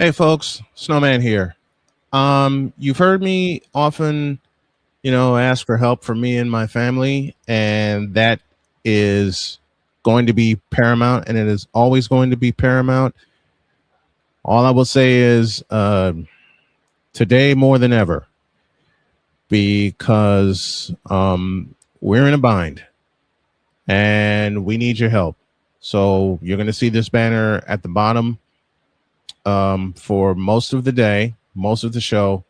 Hey folks, Snowman here. You've heard me often, ask for help from me and my family, and that is going to be paramount, and it is always going to be paramount. All I will say is today more than ever, because we're in a bind and we need your help. So you're going to see this banner at the bottom for most of the day, most of the show,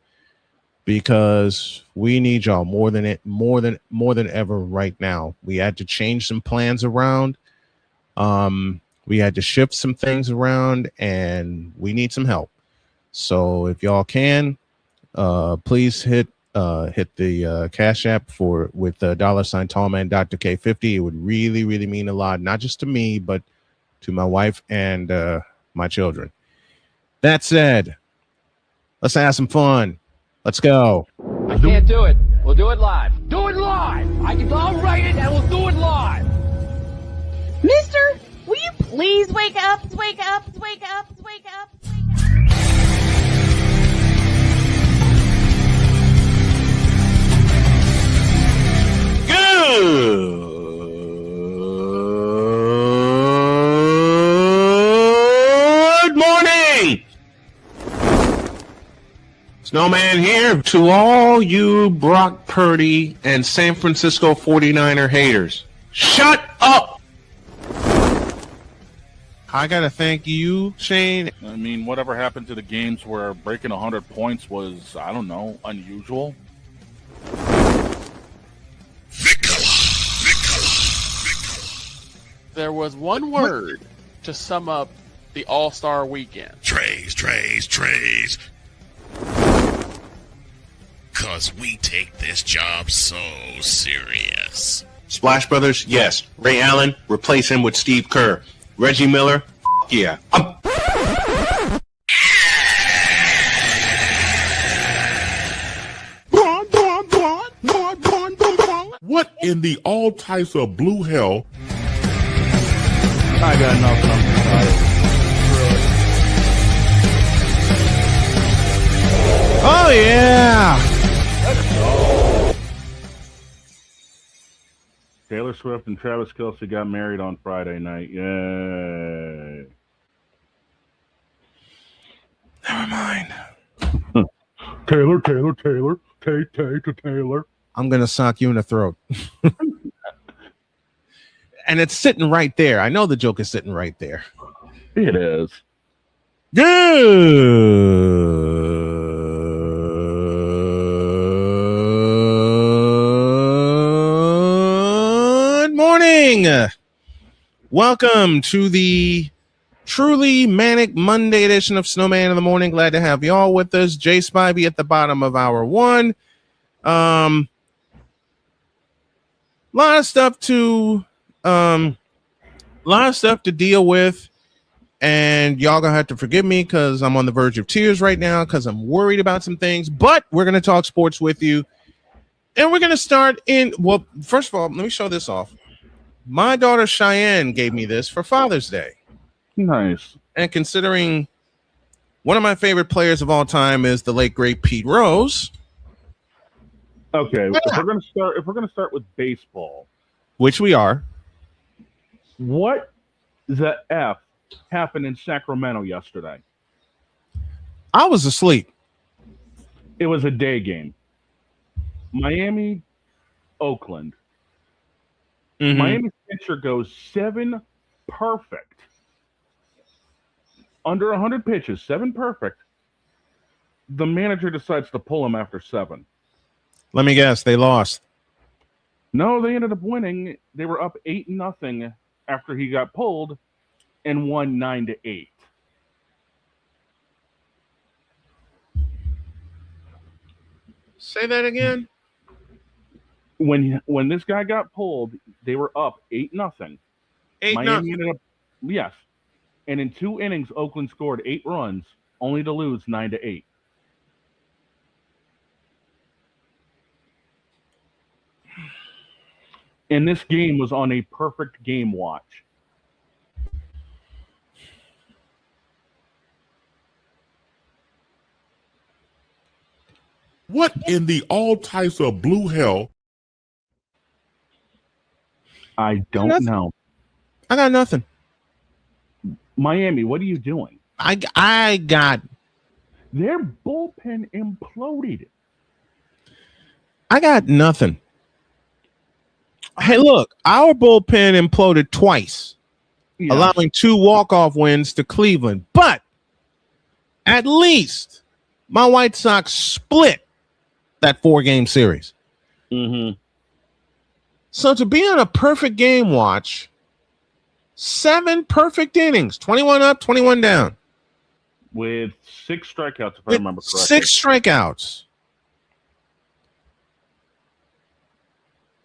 because we need y'all more than ever right now. We had to change some plans around. We had to shift some things around, and we need some help. So if y'all can, please hit the Cash App with the $ Tallman Dr. K50. It would really, really mean a lot, not just to me, but to my wife and my children. That said, let's have some fun. Let's go. I can't do it. We'll do it live. Do it live. I'll write it and we'll do it live. Mister, will you please wake up, wake up, wake up, wake up, wake up? Good morning. Snowman here to all you Brock Purdy and San Francisco 49er haters. Shut up! I gotta thank you, Shane. I mean, whatever happened to the games where breaking 100 points was, I don't know, unusual? There was one word to sum up the All-Star weekend. Trays. Cause we take this job so serious. Splash Brothers, yes. Ray Allen, replace him with Steve Kerr. Reggie Miller, yeah. What in the all types of blue hell? I got enough something about it. Oh, yeah. Taylor Swift and Travis Kelce got married on Friday night. Yay. Never mind. Taylor. Taylor. I'm going to sock you in the throat. And it's sitting right there. I know the joke is sitting right there. It is. Good morning. Welcome to the truly manic Monday edition of Snowman in the Morning. Glad to have y'all with us. Jay Spivey at the bottom of hour one. Lot of stuff to deal with, and y'all gonna have to forgive me because I'm on the verge of tears right now because I'm worried about some things, but we're gonna talk sports with you, and we're gonna start first of all, let me show this off. My daughter Cheyenne gave me this for Father's Day. Nice. And considering one of my favorite players of all time is the late great Pete Rose. Okay, if we're gonna start with baseball, which we are. What the F happened in Sacramento yesterday? I was asleep. It was a day game. Miami, Oakland. Mm-hmm. Miami pitcher goes 7 perfect. Under 100 pitches, 7 perfect. The manager decides to pull him after 7. Let me guess, they lost. No, they ended up winning. They were up 8-0 after he got pulled and won 9-8. Say that again. When this guy got pulled, they were up 8-0. 8-0. Miami ended up, yes. And in 2 innings, Oakland scored 8 runs, only to lose 9-8. And this game was on a perfect game watch. What in the all types of blue hell? I don't know. I got nothing. Miami, what are you doing? I got Their bullpen imploded. I got nothing. Hey, look, our bullpen imploded twice, Yeah. allowing 2 walk-off wins to Cleveland. But at least my White Sox split that 4-game series. Mm-hmm. So to be on a perfect game watch, 7 perfect innings, 21 up, 21 down. With 6 strikeouts, if I With remember correctly. 6 strikeouts.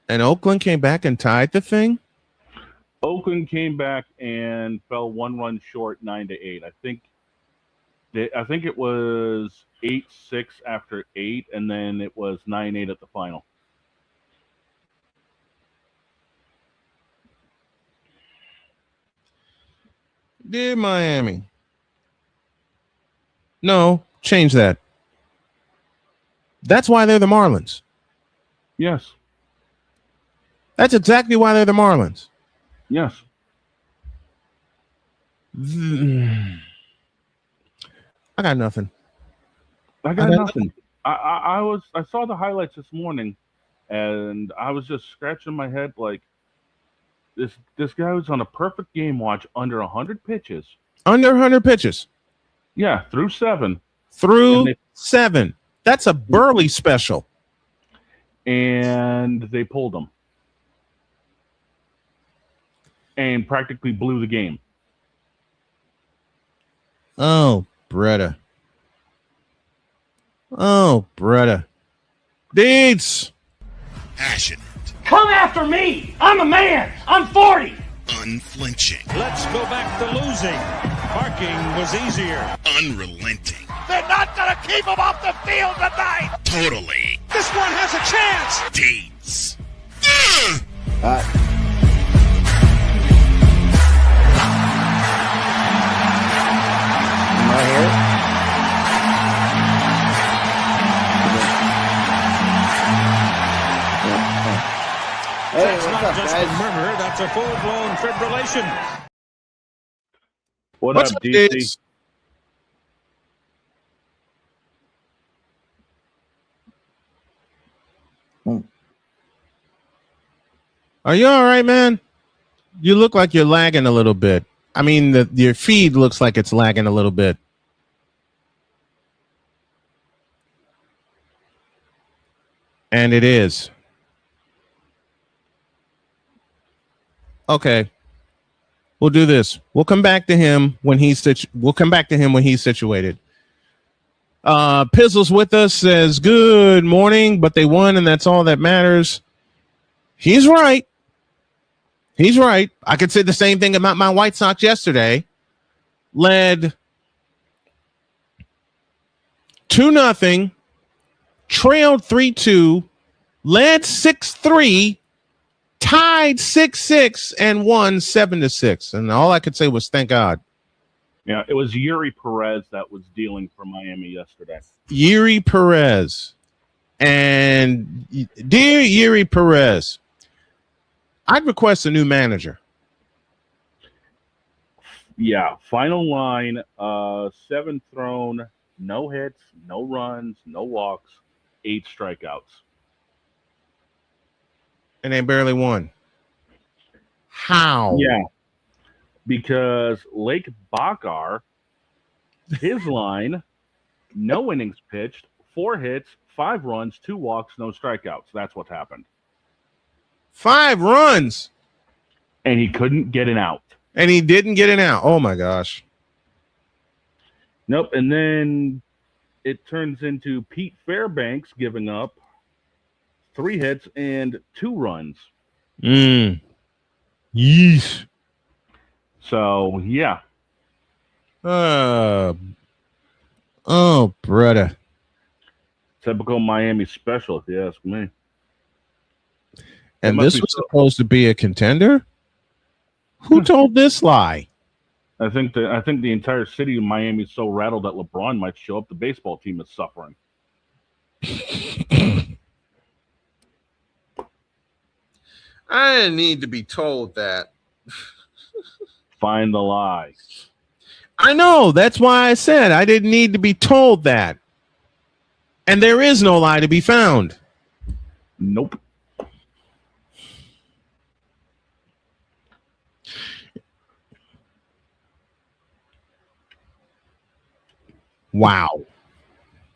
And Oakland came back and tied the thing? Oakland came back and fell 1 run short, 9-8. I think it was 8-6 after 8, and then it was 9-8 at the final. Dear Miami. No, change that. That's why they're the Marlins. Yes. That's exactly why they're the Marlins. Yes. I got nothing. I got nothing. I saw the highlights this morning, and I was just scratching my head like this guy was on a perfect game watch under 100 pitches. Under 100 pitches. Yeah, through 7. Through 7. That's a Burley special. And they pulled him. And practically blew the game. Oh, Bretta. Oh, Bretta. Deeds. Passionate. Come after me! I'm a man! I'm 40! Unflinching. Let's go back to losing. Parking was easier. Unrelenting. They're not going to keep him off the field tonight. Totally. This one has a chance. Deeds. Am I here? Hey, That's what's not up, just guys? a murmur, that's a full-blown fibrillation. What's up, DC? Deeds? Are you all right, man? You look like you're lagging a little bit. I mean, your feed looks like it's lagging a little bit. And it is. Okay. We'll do this. We'll come back to him when he's situated. Pizzle's with us, says good morning, but they won and that's all that matters. He's right. He's right. I could say the same thing about my White Sox yesterday. Led 2-0, trailed 3-2, led 6-3, tied 6-6, and won 7-6. And all I could say was thank God. Yeah, it was Yuri Perez that was dealing for Miami yesterday. Yuri Perez. And dear Yuri Perez, I'd request a new manager. Yeah, final line, 7 thrown, no hits, no runs, no walks, 8 strikeouts. And they barely won. How? Yeah, because Lake Bakar, his line, no innings pitched, 4 hits, 5 runs, 2 walks, no strikeouts. That's what happened. 5 runs. And he couldn't get an out. And he didn't get an out. Oh, my gosh. Nope. And then it turns into Pete Fairbanks giving up 3 hits and 2 runs. Yeesh. So, yeah. Oh, brother. Typical Miami special, if you ask me. And this was supposed to be a contender? Who told this lie? I think the entire city of Miami is so rattled that LeBron might show up. The baseball team is suffering. I didn't need to be told that. Find the lie. I know. That's why I said I didn't need to be told that. And there is no lie to be found. Nope. Wow.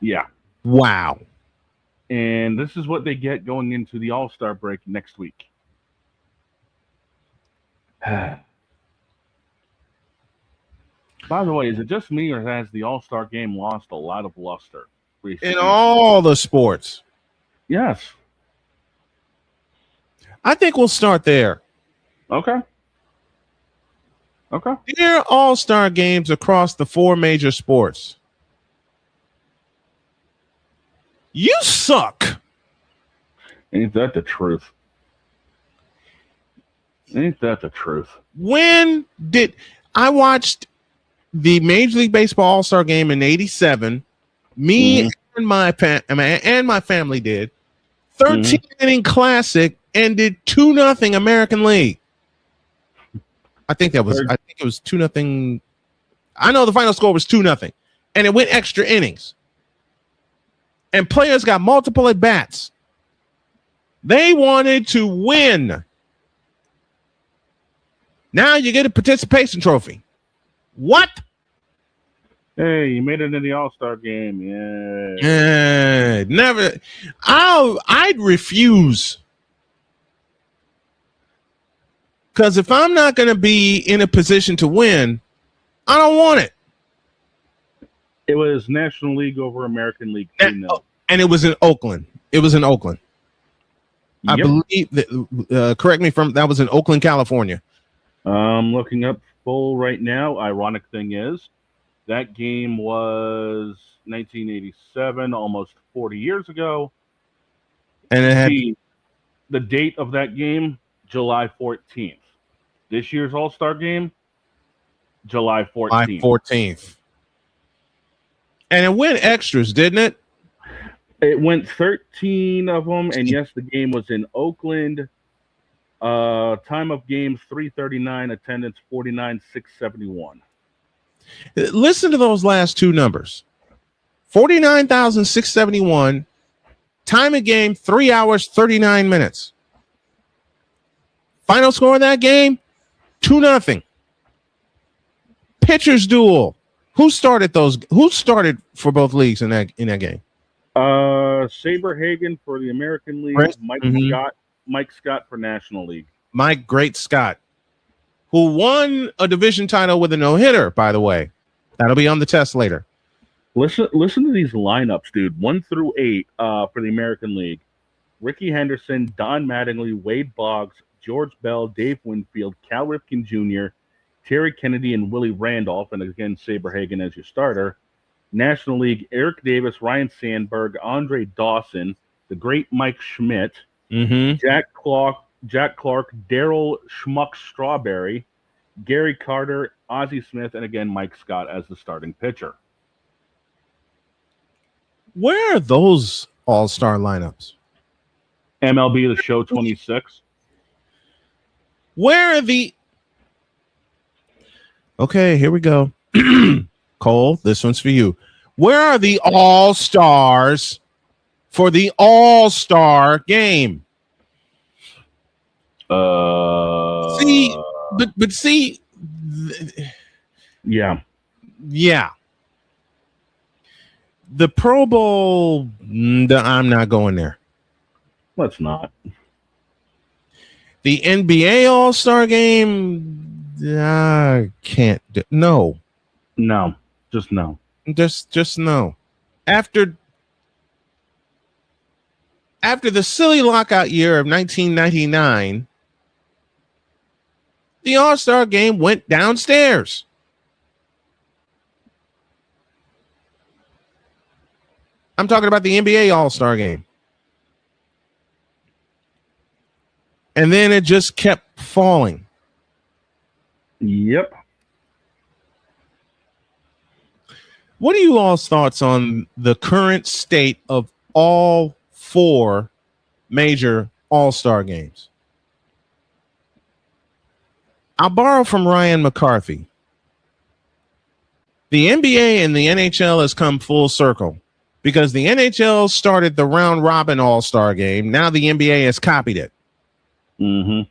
Yeah. Wow. And this is what they get going into the All-Star break next week. By the way, is it just me or has the All-Star game lost a lot of luster recently? In all the sports. Yes. I think we'll start there. Okay. There are all-star games across the 4 major sports. You suck. Ain't that the truth? Ain't that the truth? When did I watched the Major League Baseball All-Star game in '87? Me and my family did. 13-inning classic ended 2-0 American League. I think it was 2-0. I know the final score was 2-0, and it went extra innings. And players got multiple at bats. They wanted to win. Now you get a participation trophy. What? Hey, you made it in the All-Star game. Yeah. Never. I'd refuse. Because if I'm not going to be in a position to win, I don't want it. It was National League over American League 2-0. And it was in Oakland. I Yep. believe that. Correct me from that was in Oakland, California. I'm looking up full right now. Ironic thing is, that game was 1987, almost 40 years ago. And it had The date of that game, July 14th. This year's All-Star game, July 14th. And it went extras, didn't it? It went 13 of them, and yes, the game was in Oakland. Time of game 3:39, attendance 49,671. Listen to those last two numbers. 49,671. Time of game 3 hours 39 minutes. Final score of that game 2-0. Pitchers duel. Who started for both leagues in that game? Saberhagen for the American League, Right. Mike Scott for National League. Mike Great Scott, who won a division title with a no-hitter, by the way. That'll be on the test later. Listen to these lineups, dude. 1 through 8 for the American League. Ricky Henderson, Don Mattingly, Wade Boggs, George Bell, Dave Winfield, Cal Ripken Jr., Terry Kennedy, and Willie Randolph, and again, Saberhagen as your starter. National League, Eric Davis, Ryan Sandberg, Andre Dawson, the great Mike Schmidt, Jack Clark, Daryl Schmuck Strawberry, Gary Carter, Ozzie Smith, and again, Mike Scott as the starting pitcher. Where are those all-star lineups? MLB The Show 26. Where are the... Okay, here we go. Cole, this one's for you. Where are the all-stars for the all-star game? See, but see... Yeah. The Pro Bowl, I'm not going there. Let's not. The NBA All-Star Game, I can't. No. Just no. Just no. After the silly lockout year of 1999, the All-Star Game went downstairs. I'm talking about the NBA All-Star Game. And then it just kept falling. Yep. What are you all's thoughts on the current state of all 4 major All-Star games. I'll borrow from Ryan McCarthy. The NBA and the NHL has come full circle because the NHL started the round robin All-Star game. Now the NBA has copied it. Mm-hmm.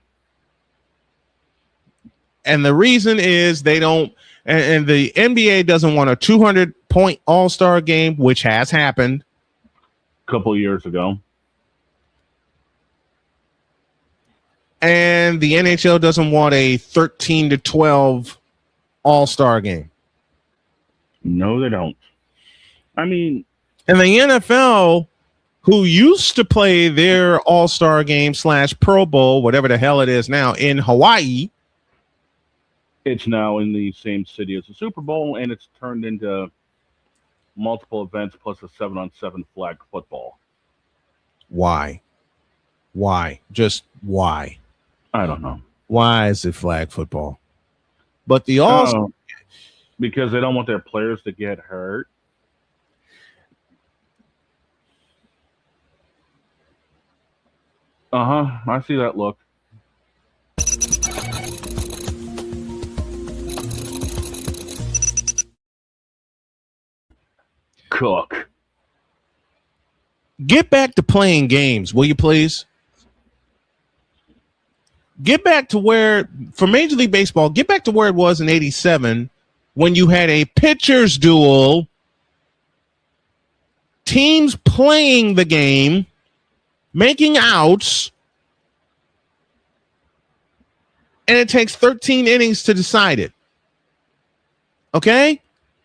And the reason is they don't, and the NBA doesn't want a 200-point All-Star game, which has happened A couple of years ago. And the NHL doesn't want a 13 to 12 All-Star game. No, they don't. I mean, and the NFL, who used to play their All-Star game / Pro Bowl, whatever the hell it is now, in Hawaii. It's now in the same city as the Super Bowl, and it's turned into multiple events plus a 7-on-7 flag football. Why? Just why? I don't know. Why is it flag football? But the because they don't want their players to get hurt. I see that look. Cook. Get back to playing games, will you please? Get back to where, for Major League Baseball, get back to where it was in '87 when you had a pitcher's duel, teams playing the game, making outs, and it takes 13 innings to decide it. Okay?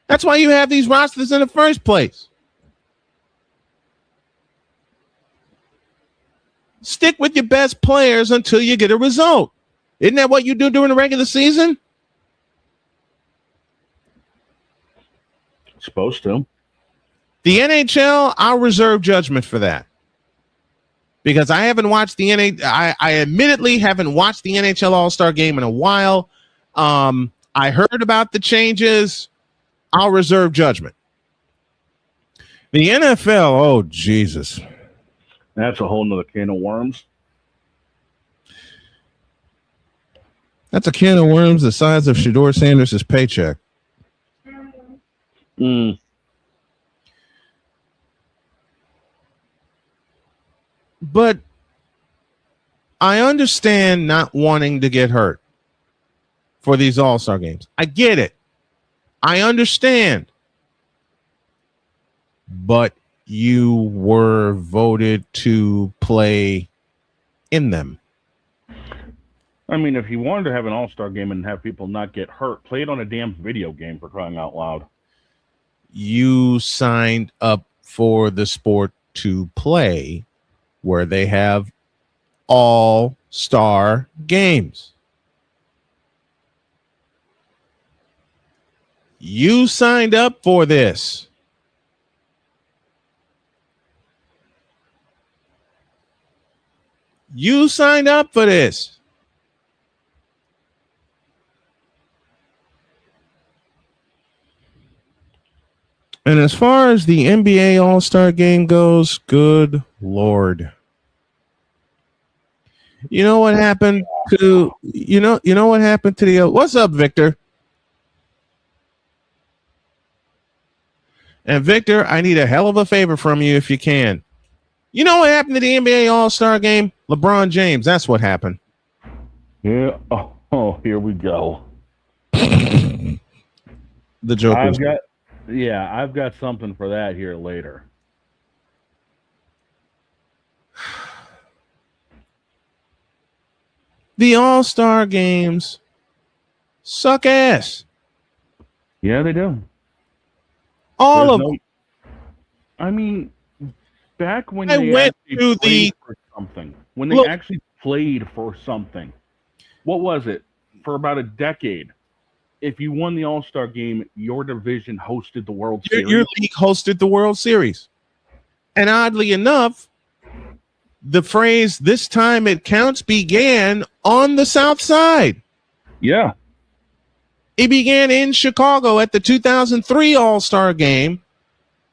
That's why you have these rosters in the first place. Stick with your best players until you get a result. Isn't that what you do during the regular season? Supposed to. The NHL, I'll reserve judgment for that. Because I haven't watched the NHL. I admittedly haven't watched the NHL All-Star Game in a while. I heard about the changes. I'll reserve judgment. The NFL, oh, Jesus. That's a whole nother can of worms. That's a can of worms the size of Shedeur Sanders' paycheck. But I understand not wanting to get hurt for these All-Star games. I get it. I understand. But you were voted to play in them. I mean, if you wanted to have an All-Star game and have people not get hurt, play it on a damn video game, for crying out loud. You signed up for the sport to play where they have All-Star games. You signed up for this. You signed up for this. And as far as the NBA All-Star Game goes, good Lord. You know what happened to what happened to the what's up, Victor? And Victor, I need a hell of a favor from you if you can. You know what happened to the NBA All-Star Game? LeBron James, that's what happened. Yeah. Oh, here we go. The joke. I've got something for that here later. The All-Star Games suck ass. Yeah, they do. All of them. I mean, back when I they went actually to played for something, when they actually played for something, what was it? For about a decade, if you won the All-Star Game, your division hosted the World Series. Your league hosted the World Series. And oddly enough, the phrase "this time it counts" began on the South Side. Yeah. It began in Chicago at the 2003 All-Star Game,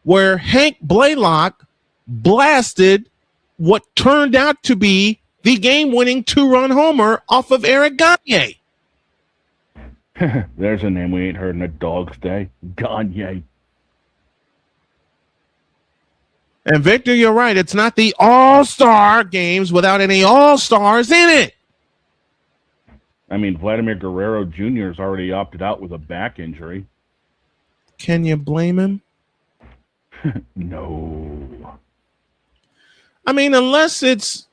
where Hank Blaylock blasted what turned out to be the game-winning 2-run homer off of Eric Gagne. There's a name we ain't heard in a dog's day. Gagne. And Victor, you're right. It's not the all-star games without any all-stars in it. I mean, Vladimir Guerrero Jr. has already opted out with a back injury. Can you blame him? No. I mean, unless it's...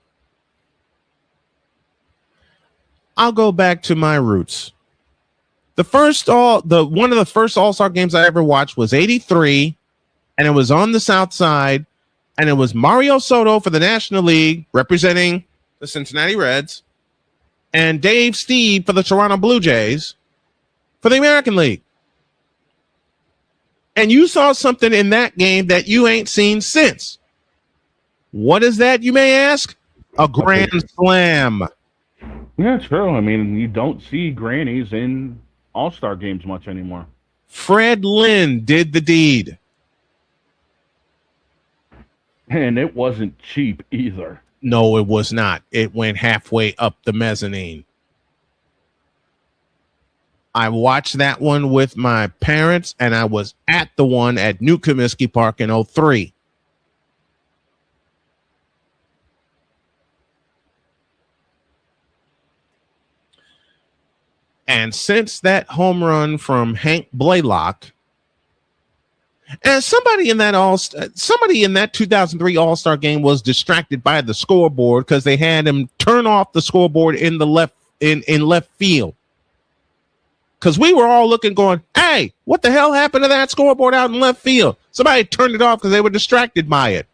I'll go back to my roots. One of the first All-Star games I ever watched was 83, and it was on the South Side, and it was Mario Soto for the National League representing the Cincinnati Reds, and Dave Steve for the Toronto Blue Jays for the American League. And you saw something in that game that you ain't seen since. What is that, you may ask? A grand slam. Yeah, true. I mean, you don't see grannies in All-Star games much anymore. Fred Lynn did the deed. And it wasn't cheap either. No, it was not. It went halfway up the mezzanine. I watched that one with my parents, and I was at the one at New Comiskey Park in 03. And since that home run from Hank Blaylock, and somebody in that 2003 All-Star game was distracted by the scoreboard because they had him turn off the scoreboard in the left field. Because we were all looking, going, "Hey, what the hell happened to that scoreboard out in left field?" Somebody turned it off because they were distracted by it.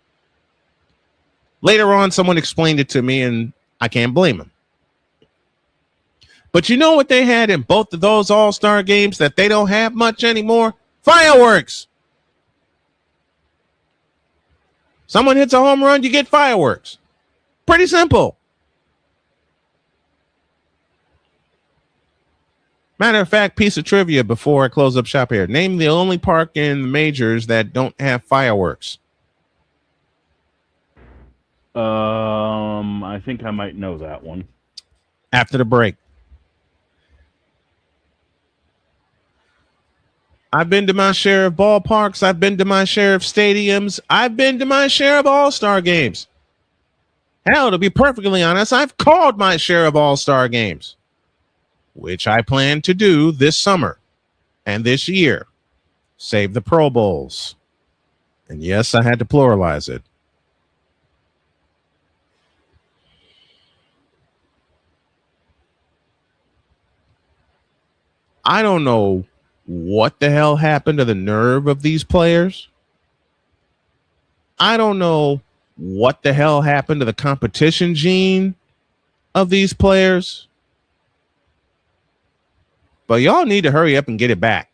Later on, someone explained it to me, and I can't blame him. But you know what they had in both of those All-Star games that they don't have much anymore? Fireworks. Someone hits a home run, you get fireworks. Pretty simple. Matter of fact, piece of trivia before I close up shop here. Name the only park in the majors that don't have fireworks. I think I might know that one. After the break. I've been to my share of ballparks. I've been to my share of stadiums. I've been to my share of All-Star games. Hell, to be perfectly honest, I've called my share of All-Star games, which I plan to do this summer and this year. Save the Pro Bowls. And yes, I had to pluralize it. I don't know what the hell happened to the nerve of these players. I don't know what the hell happened to the competition gene of these players. But y'all need to hurry up and get it back.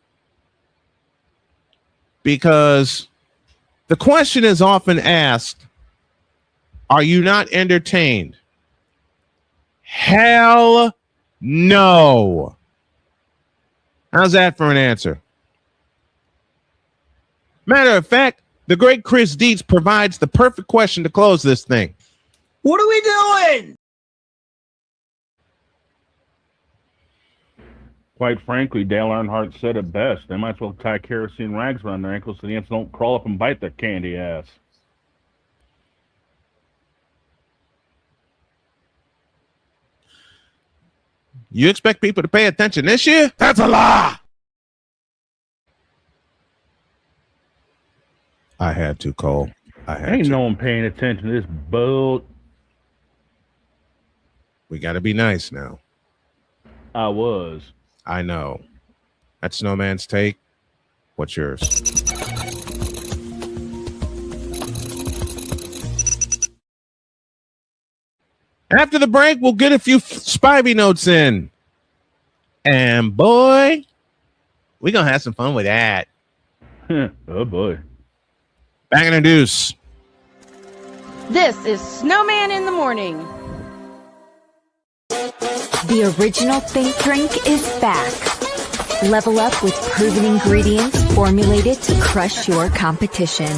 Because the question is often asked, are you not entertained? Hell no. How's that for an answer? Matter of fact, the great Chris Dietz provides the perfect question to close this thing. What are we doing? Quite frankly, Dale Earnhardt said it best. They might as well tie kerosene rags around their ankles so the ants don't crawl up and bite their candy ass. You expect people to pay attention this year? That's a lie. I had to, Cole. I had Ain't to. no one paying attention to this boat. We got to be nice now. I was. I know. That's Snowman's take. What's yours? After the break, we'll get a few Spivey notes in. And boy, we're going to have some fun with that. Oh, boy. Back in the deuce. This is Snowman in the Morning. The original Think Drink is back. Level up with proven ingredients formulated to crush your competition.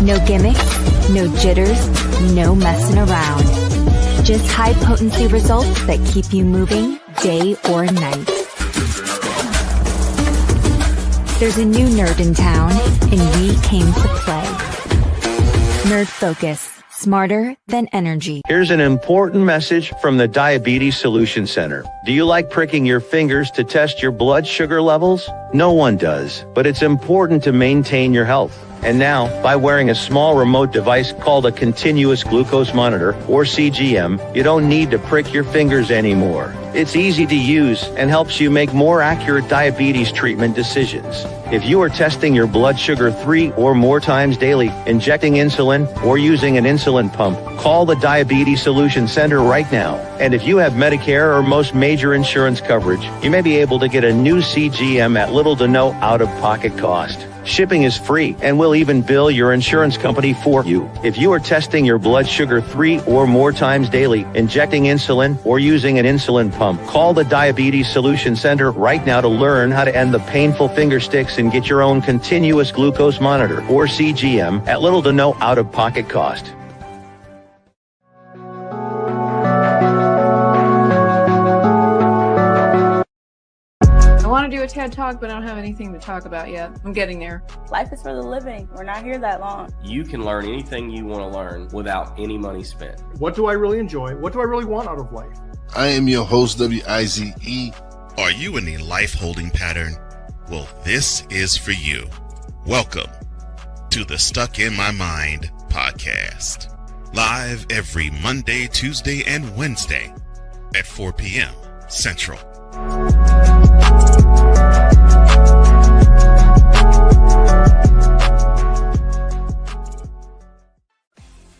No gimmicks, no jitters, no messing around. Just high-potency results that keep you moving day or night. There's a new nerd in town, and we came to play. Nerd Focus. Smarter than energy. Here's an important message from the Diabetes Solution Center. Do you like pricking your fingers to test your blood sugar levels? No one does, but it's important to maintain your health. And now, by wearing a small remote device called a continuous glucose monitor, or CGM, you don't need to prick your fingers anymore. It's easy to use and helps you make more accurate diabetes treatment decisions. If you are testing your blood sugar 3 or more times daily, injecting insulin, or using an insulin pump, call the Diabetes Solution Center right now. And if you have Medicare or most major insurance coverage, you may be able to get a new CGM at little to no out-of-pocket cost. Shipping is free, and we'll even bill your insurance company for you. If you are testing your blood sugar 3 or more times daily, injecting insulin, or using an insulin pump, call the Diabetes Solution Center right now to learn how to end the painful finger sticks and get your own continuous glucose monitor, or CGM, at little to no out-of-pocket cost. I want to do a TED Talk, but I don't have anything to talk about yet. I'm getting there. Life is for the living. We're not here that long. You can learn anything you want to learn without any money spent. What do I really enjoy? What do I really want out of life? I am your host, WIZE. Are you in a life holding pattern? Well, this is for you. Welcome to the Stuck in My Mind podcast. Live every Monday, Tuesday, and Wednesday at 4 p.m. Central.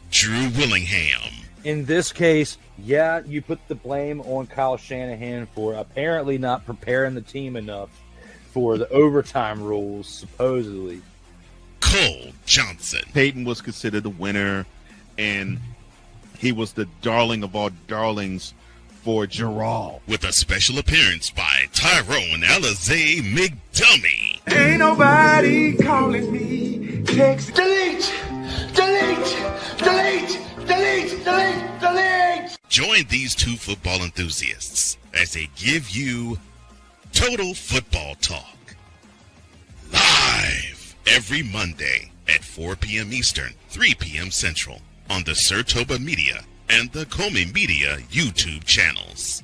Drew Willingham. In this case, yeah, you put the blame on Kyle Shanahan for apparently not preparing the team enough for the overtime rules, supposedly. Cole Johnson. Peyton was considered the winner, and he was the darling of all darlings for Gerald. With a special appearance by Tyrone Alizé McDummy. Ain't nobody calling me. Text delete, delete, delete, delete, delete, delete. Join these two football enthusiasts as they give you total football talk. Live every Monday at 4 p.m. Eastern, 3 p.m. Central on the Sertoba Media and the Comey Media YouTube channels.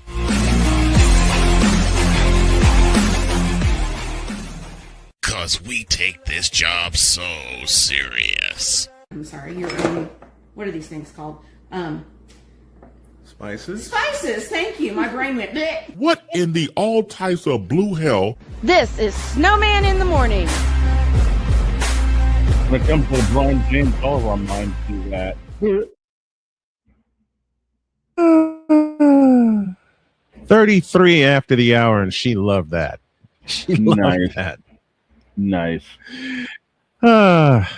Cause we take this job so serious. I'm sorry, you're what are these things called? Spices? Spices, thank you. My brain went bleh. What in the all types of blue hell? This is Snowman in the morning. When it comes to LeBron James, all of our minds do that. 33 after the hour, and she loved that. She loved that. Nice. Let's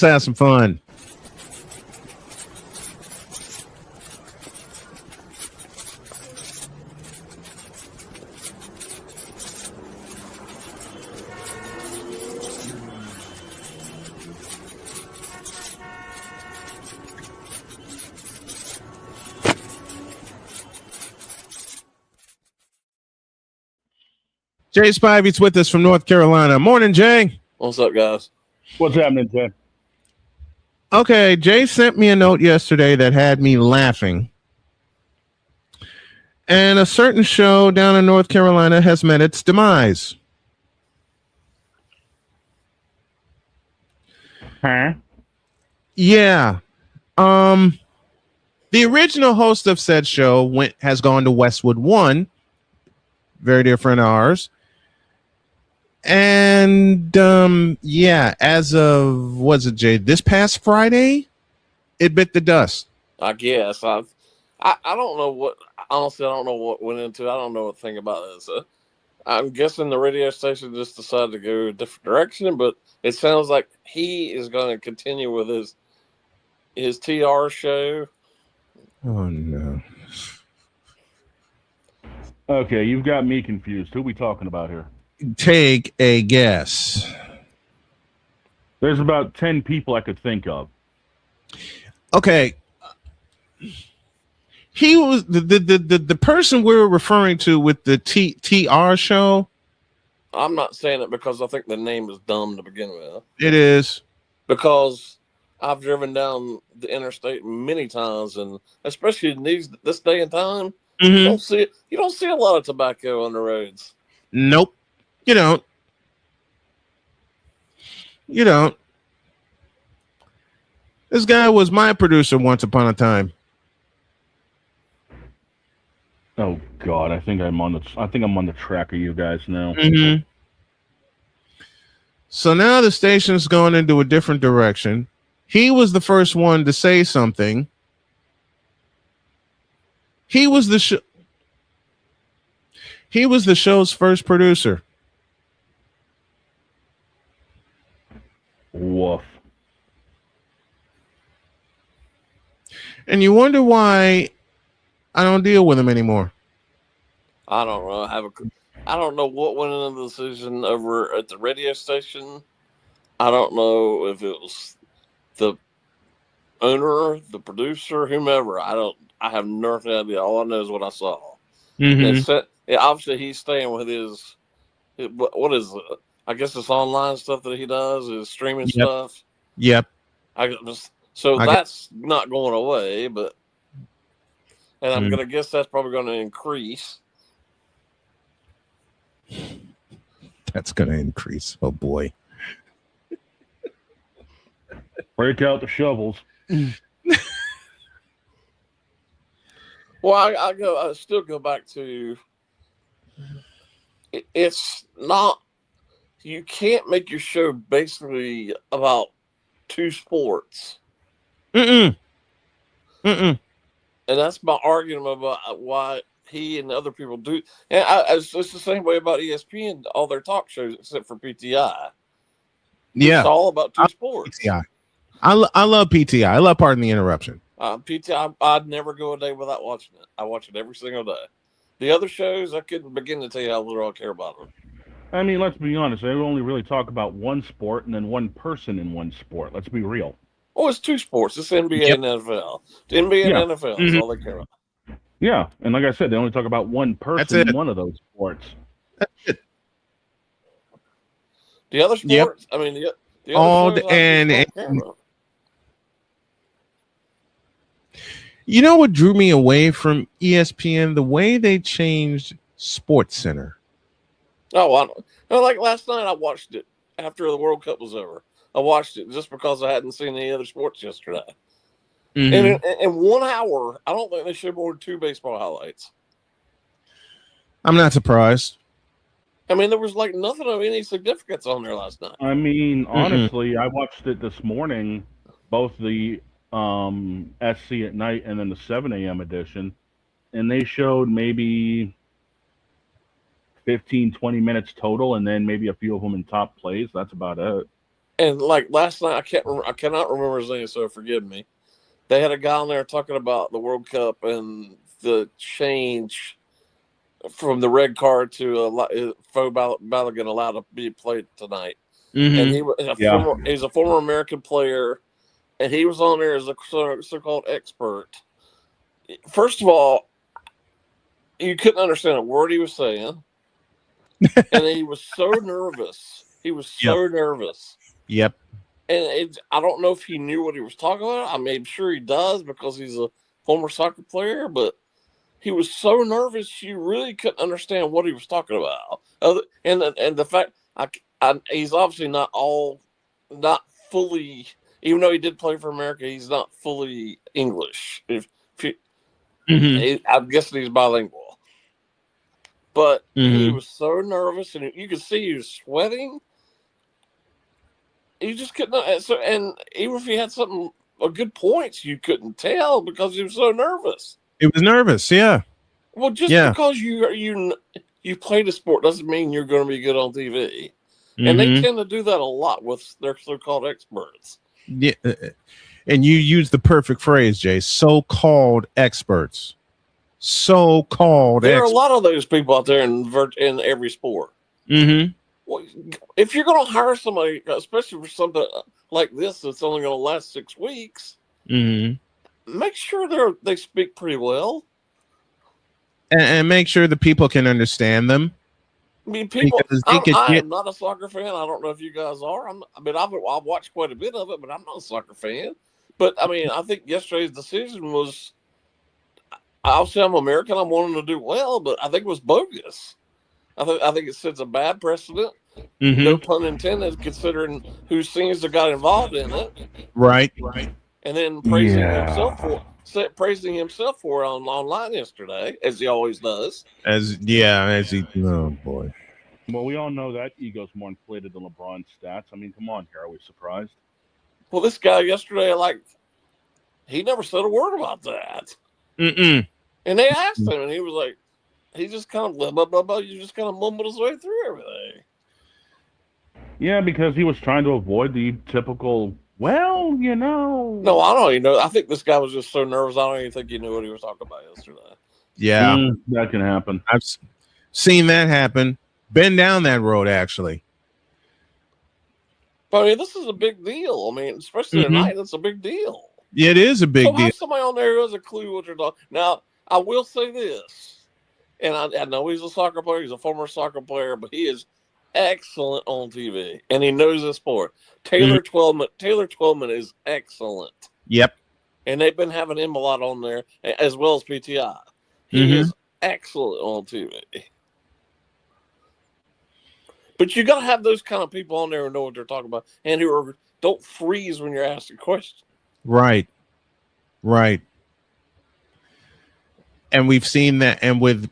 have some fun. Jay Spivey's with us from North Carolina. Morning, Jay. What's up, guys? What's happening, Jay? Okay, Jay sent me a note yesterday that had me laughing. And a certain show down in North Carolina has met its demise. Huh? Yeah. The original host of said show has gone to Westwood One, very dear friend of ours. And yeah, as of was it, Jay? This past Friday, it bit the dust. I guess I don't know what. Honestly, I don't know what went into it. I don't know a thing about this. I'm guessing the radio station just decided to go a different direction, but it sounds like he is going to continue with his TR show. Oh no. Okay, you've got me confused. Who are we talking about here? Take a guess. There's about 10 people I could think of. Okay. He was the person we're referring to with the TR show. I'm not saying it because I think the name is dumb to begin with. It is. Because I've driven down the interstate many times, and especially in this day and time, you don't see a lot of tobacco on the roads. Nope. You don't. You don't. This guy was my producer once upon a time. Oh God, I think I'm on the track of you guys now. So now the station's going into a different direction. He was the first one to say something. He was the show's first producer. Woof. And you wonder why I don't deal with him anymore. I don't know. I don't know what went into the decision over at the radio station. I don't know if it was the owner, the producer, whomever. I have no idea. All I know is what I saw. Obviously, he's staying with his what is it? I guess it's online stuff that he does, his streaming stuff. Yep. That's not going away, and I'm gonna guess that's probably going to increase. That's going to increase. Oh boy. Break out the shovels. Well, I still go back to it's not. You can't make your show basically about two sports. And that's my argument about why he and other people do. And it's the same way about ESPN, all their talk shows except for PTI. Yeah. It's all about two sports. PTI. I love PTI. I love Pardon the Interruption. PTI, I'd never go a day without watching it. I watch it every single day. The other shows, I couldn't begin to tell you how little I care about them. I mean, let's be honest. They only really talk about one sport and then one person in one sport. Let's be real. Oh, it's two sports. It's NBA and NFL. The NBA and NFL is all they care about. Yeah, and like I said, they only talk about one person in one of those sports. That's it. The other sports, I mean, the all other you know what drew me away from ESPN? The way they changed Sports Center. Oh, I don't. Like last night, I watched it after the World Cup was over. I watched it just because I hadn't seen any other sports yesterday. And in 1 hour, I don't think they showed more than 2 baseball highlights. I'm not surprised. I mean, there was like nothing of any significance on there last night. I mean, honestly, I watched it this morning, both the SC at night and then the 7 a.m. edition, and they showed maybe 15, 20 minutes total, and then maybe a few of them in top plays. That's about it. And like last night, I cannot remember his name, so forgive me. They had a guy on there talking about the World Cup and the change from the red card to Faux Balogun allowed to be played tonight. And he's a former American player, and he was on there as a so-called expert. First of all, you couldn't understand a word he was saying, and he was so nervous. He was so nervous. Yep. And I don't know if he knew what he was talking about. I'm sure he does because he's a former soccer player, but he was so nervous you really couldn't understand what he was talking about. And the fact he's obviously not fully, even though he did play for America, he's not fully English. I'm guessing he's bilingual. But he was so nervous, and you could see he was sweating. You just couldn't. And even if he had good points, you couldn't tell because he was so nervous. He was nervous, yeah. Well, just because you played a sport doesn't mean you're going to be good on TV, and they tend to do that a lot with their so-called experts. Yeah, and you use the perfect phrase, Jay. So-called experts. So-called. There are a lot of those people out there in every sport. Well, if you're going to hire somebody, especially for something like this that's only going to last 6 weeks, make sure they speak pretty well. And make sure the people can understand them. I mean, I am not a soccer fan. I don't know if you guys are. I've watched quite a bit of it, but I'm not a soccer fan. But I mean, I think yesterday's decision was. Obviously, I'm American. I'm wanting to do well, but I think it was bogus. I think it sets a bad precedent. No pun intended, considering who seems to got involved in it. Right. And then praising himself for it online yesterday, as he always does. As he. Oh boy. Well, we all know that ego's more inflated than LeBron's stats. I mean, come on here. Are we surprised? Well, this guy yesterday, he never said a word about that. And they asked him, and he was like, he just kind of blah, blah, blah, blah. You just kind of mumbled his way through everything. Yeah, because he was trying to avoid the typical, well, you know. No, I don't even know. I think this guy was just so nervous. I don't even think he knew what he was talking about yesterday. Yeah. That can happen. I've seen that happen. Been down that road, actually. But I mean, this is a big deal. I mean, especially tonight, it's a big deal. It is a big deal. Have somebody on there who has a clue what you're talking. Now, I will say this, and I know he's a soccer player. He's a former soccer player, but he is excellent on TV, and he knows the sport. Taylor Twellman is excellent. Yep. And they've been having him a lot on there, as well as PTI. He is excellent on TV. But you got to have those kind of people on there who know what they're talking about, and who don't freeze when you're asked a question. Right. And we've seen that, and with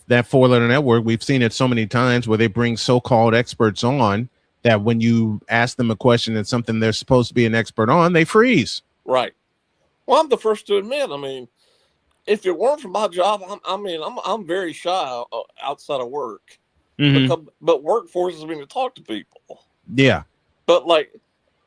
that 4-letter network, we've seen it so many times where they bring so-called experts on that when you ask them a question that's something they're supposed to be an expert on, they freeze. Right. Well, I'm the first to admit. I mean, if it weren't for my job, I'm very shy outside of work. But work forces me to talk to people. Yeah. But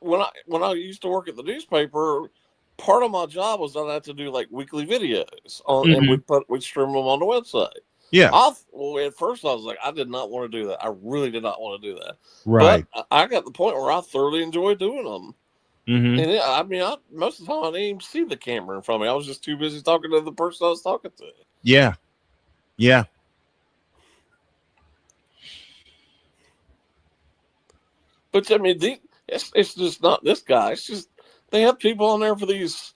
when I used to work at the newspaper, part of my job was that I had to do weekly videos and we'd stream them on the website. Yeah. At first I was like, I did not want to do that. I really did not want to do that. Right. But I got to the point where I thoroughly enjoyed doing them. And most of the time I didn't even see the camera in front of me. I was just too busy talking to the person I was talking to. Yeah. But I mean, it's just not this guy. It's just they have people on there for these,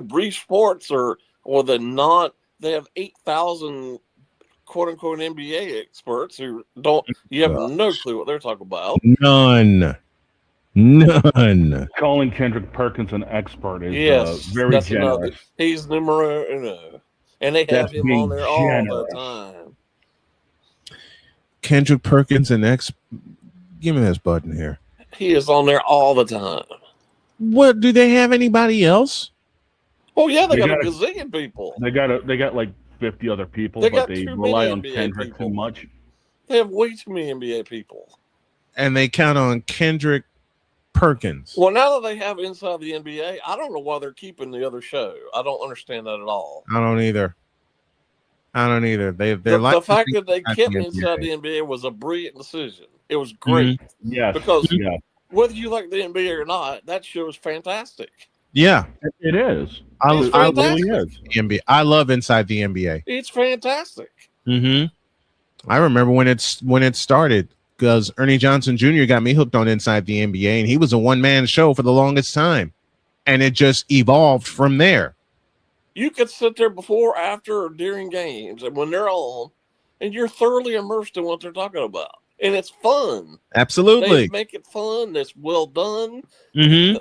brief sports or they have 8,000 quote unquote NBA experts who you have no clue what they're talking about. None. Calling Kendrick Perkins an expert is very generous. He's numero uno. And they have him on there all the time. Kendrick Perkins give me this button here. He is on there all the time. What, do they have anybody else? Oh yeah, they got a gazillion people. They got like 50 other people, but they rely on Kendrick too much. They have way too many NBA people. And they count on Kendrick Perkins. Well, now that they have Inside the NBA, I don't know why they're keeping the other show. I don't understand that at all. I don't either. The fact that they kept Inside the NBA was a brilliant decision. It was great. Yeah. Because whether you like the NBA or not, that show is fantastic. Yeah. It is. I really is. NBA. I love Inside the NBA. It's fantastic. I remember when it started, because Ernie Johnson Jr. got me hooked on Inside the NBA, and he was a one-man show for the longest time. And it just evolved from there. You could sit there before, after, or during games, and when they're on, and you're thoroughly immersed in what they're talking about. And it's fun. Absolutely. They make it fun. It's well done. And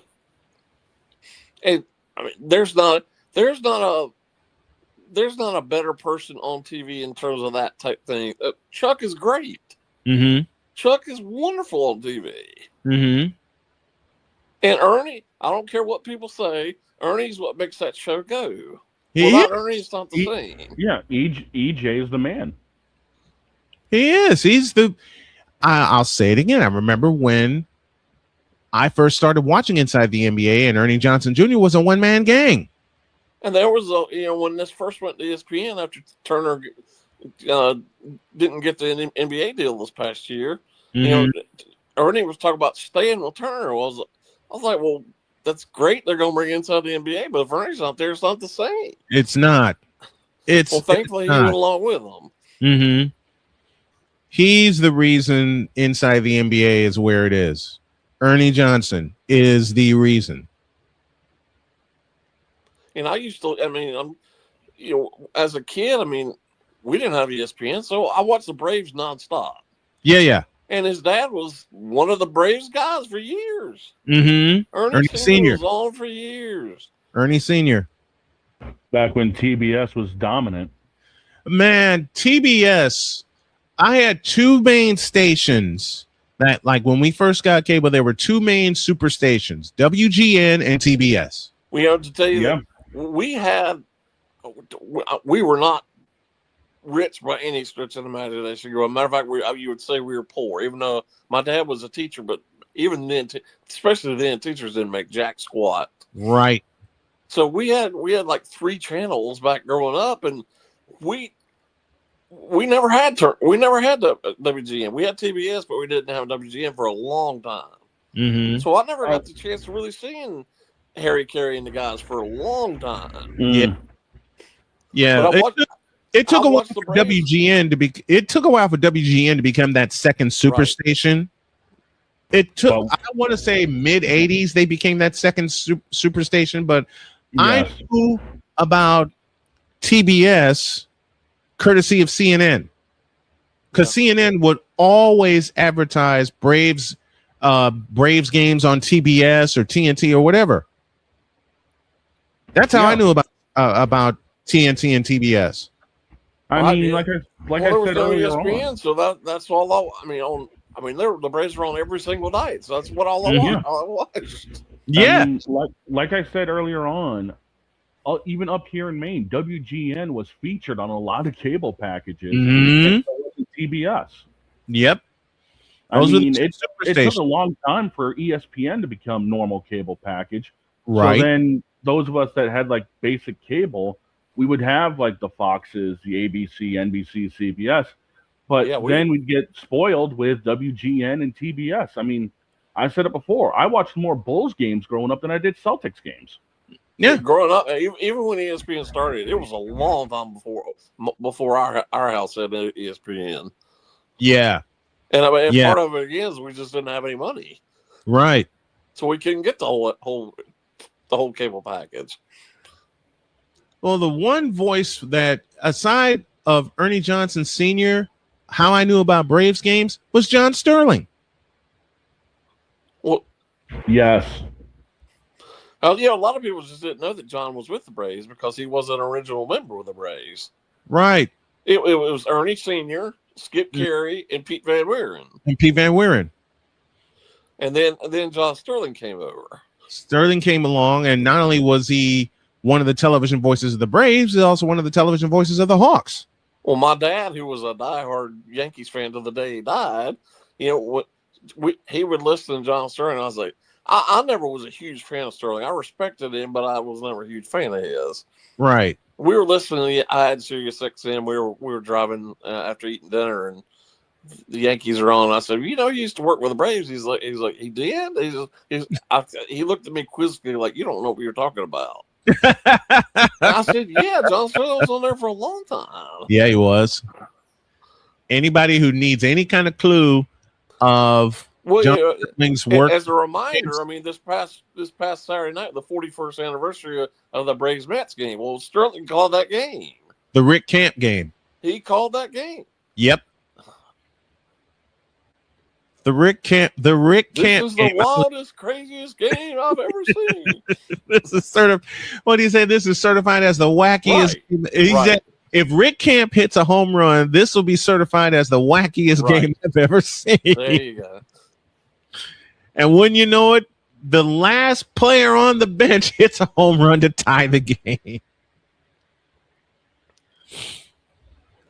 I mean, there's not a better person on TV in terms of that type thing. Chuck is great. Chuck is wonderful on TV. And Ernie, I don't care what people say, Ernie's what makes that show go. Without Ernie, it's not the same. Yeah, EJ is the man. He is. He's the. I'll say it again. I remember when I first started watching Inside the NBA, and Ernie Johnson Jr. was a one-man gang. And there was when this first went to ESPN after Turner didn't get the NBA deal this past year, You know, Ernie was talking about staying with Turner. I was like, well, that's great. They're going to bring inside the NBA, but if Ernie's not there, it's not the same. It's not. Well, thankfully he went along with them. Mm-hmm. He's the reason inside the NBA is where it is. Ernie Johnson is the reason. And I used to, I mean, you know, as a kid, I mean, we didn't have ESPN, so I watched the Braves nonstop. Yeah. And his dad was one of the Braves guys for years. Mm-hmm. Ernie Sr. was on for years. Ernie Sr. Back when TBS was dominant. Man, TBS, I had two main stations that, like, when we first got cable, there were two main super stations, WGN and TBS. We have to tell you that we were not rich by any stretch of the imagination. As a matter of fact, you would say we were poor, even though my dad was a teacher, but even then, especially then, teachers didn't make jack squat. Right. So we had like 3 channels back growing up, and we never had the WGN. We had TBS, but we didn't have WGN for a long time. Mm-hmm. So I never got the chance to really seeing Harry Carey and the guys for a long time. Yeah. It took a while for WGN to be. It took a while for WGN to become that second super station. It took. I want to say mid '80s they became that second super station, but I knew about TBS courtesy of CNN, because CNN would always advertise Braves games on TBS or TNT or whatever. That's how I knew about TNT and TBS. I mean, like I said earlier ESPN, on. so that's all. The Braves were on every single night, so that's what all I watched. Yeah, I mean, like I said earlier on, even up here in Maine, WGN was featured on a lot of cable packages. TBS. Yep. I mean, it took a long time for ESPN to become normal cable package. Right. So then those of us that had like basic cable, we would have like the Foxes, the ABC, NBC, CBS, but then we'd get spoiled with WGN and TBS. I mean, I said it before. I watched more Bulls games growing up than I did Celtics games. Yeah, growing up, even when ESPN started, it was a long time before our house had ESPN. Yeah, and I mean, part of it again is we just didn't have any money, right? So we couldn't get the whole cable package. Well, the one voice that, aside of Ernie Johnson Sr., how I knew about Braves games was John Sterling. Well, yes. A lot of people just didn't know that John was with the Braves because he was an original member of the Braves. Right. It was Ernie Sr., Skip Carey, and Pete Van Wieren. And then John Sterling came over. Sterling came along, and not only was he one of the television voices of the Braves, he's also one of the television voices of the Hawks. Well, my dad, who was a diehard Yankees fan to the day he died, he would listen to John Sterling. I was like, I never was a huge fan of Sterling. I respected him, but I was never a huge fan of his. Right. We were listening. I had Sirius XM. We were driving after eating dinner, and the Yankees are on. I said, he used to work with the Braves. He's like, he did. He looked at me quizzically, like, you don't know what you're talking about. I said, yeah, John Sterling was on there for a long time. Yeah, he was. Anybody who needs any kind of clue of John Sterling's work, as a reminder, I mean, this past Saturday night, the 41st anniversary of the Braves Mets game. Well, Sterling called that game. The Rick Camp game. He called that game. Yep. The Rick Camp. This is the wildest, craziest game I've ever seen. This is what do you say? This is certified as the wackiest. Right. He said, if Rick Camp hits a home run, this will be certified as the wackiest game I've ever seen. There you go. And when you know it, the last player on the bench hits a home run to tie the game.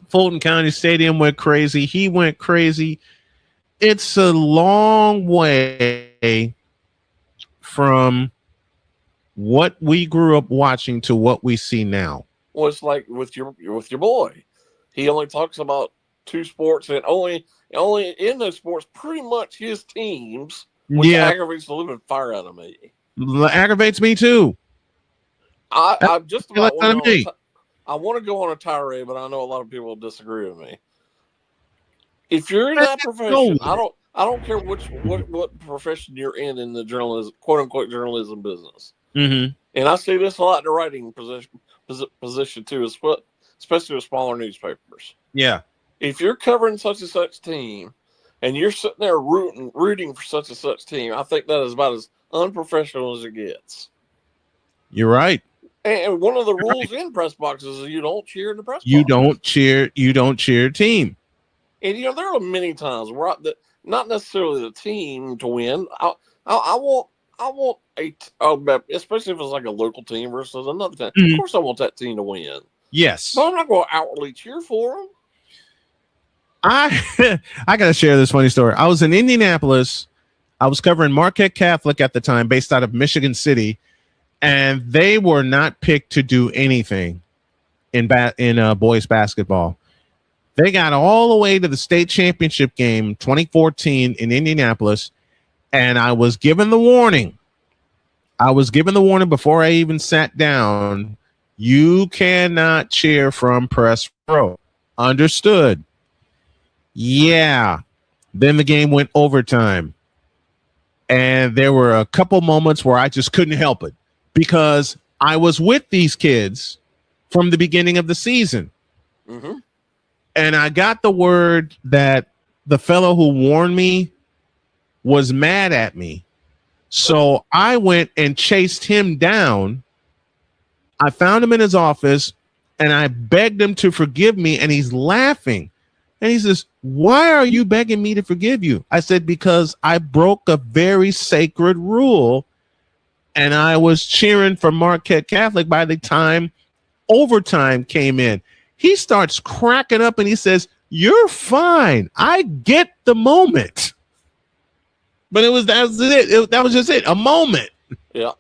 Fulton County Stadium went crazy. He went crazy. It's a long way from what we grew up watching to what we see now. Well, it's like with your boy. He only talks about 2 sports, and only only in those sports, pretty much his teams, which aggravates the living fire out of me. Aggravates me too. I just about want to I want to go on a tirade, but I know a lot of people will disagree with me. If you're in that profession, I don't care what profession you're in the journalism, quote unquote journalism business. Mm-hmm. And I see this a lot in the writing position too, especially with smaller newspapers. Yeah. If you're covering such and such team, and you're sitting there rooting for such and such team, I think that is about as unprofessional as it gets. You're right. And one of the rules in press boxes is you don't cheer in the press box. You don't cheer a team. And there are many times where not necessarily the team to win. I want especially if it's like a local team versus another team. Mm-hmm. Of course, I want that team to win. Yes, but I'm not going to outwardly cheer for them. I gotta share this funny story. I was in Indianapolis. I was covering Marquette Catholic at the time, based out of Michigan City, and they were not picked to do anything in boys basketball. They got all the way to the state championship game 2014 in Indianapolis, and I was given the warning. Before I even sat down. You cannot cheer from press row. Understood. Yeah. Then the game went overtime. And there were a couple moments where I just couldn't help it because I was with these kids from the beginning of the season. Mm-hmm. And I got the word that the fellow who warned me was mad at me. So I went and chased him down. I found him in his office and I begged him to forgive me. And he's laughing. And he says, "Why are you begging me to forgive you?" I said, "Because I broke a very sacred rule and I was cheering for Marquette Catholic by the time overtime came in." He starts cracking up and he says, "You're fine. I get the moment." But that was just it. A moment. Yeah.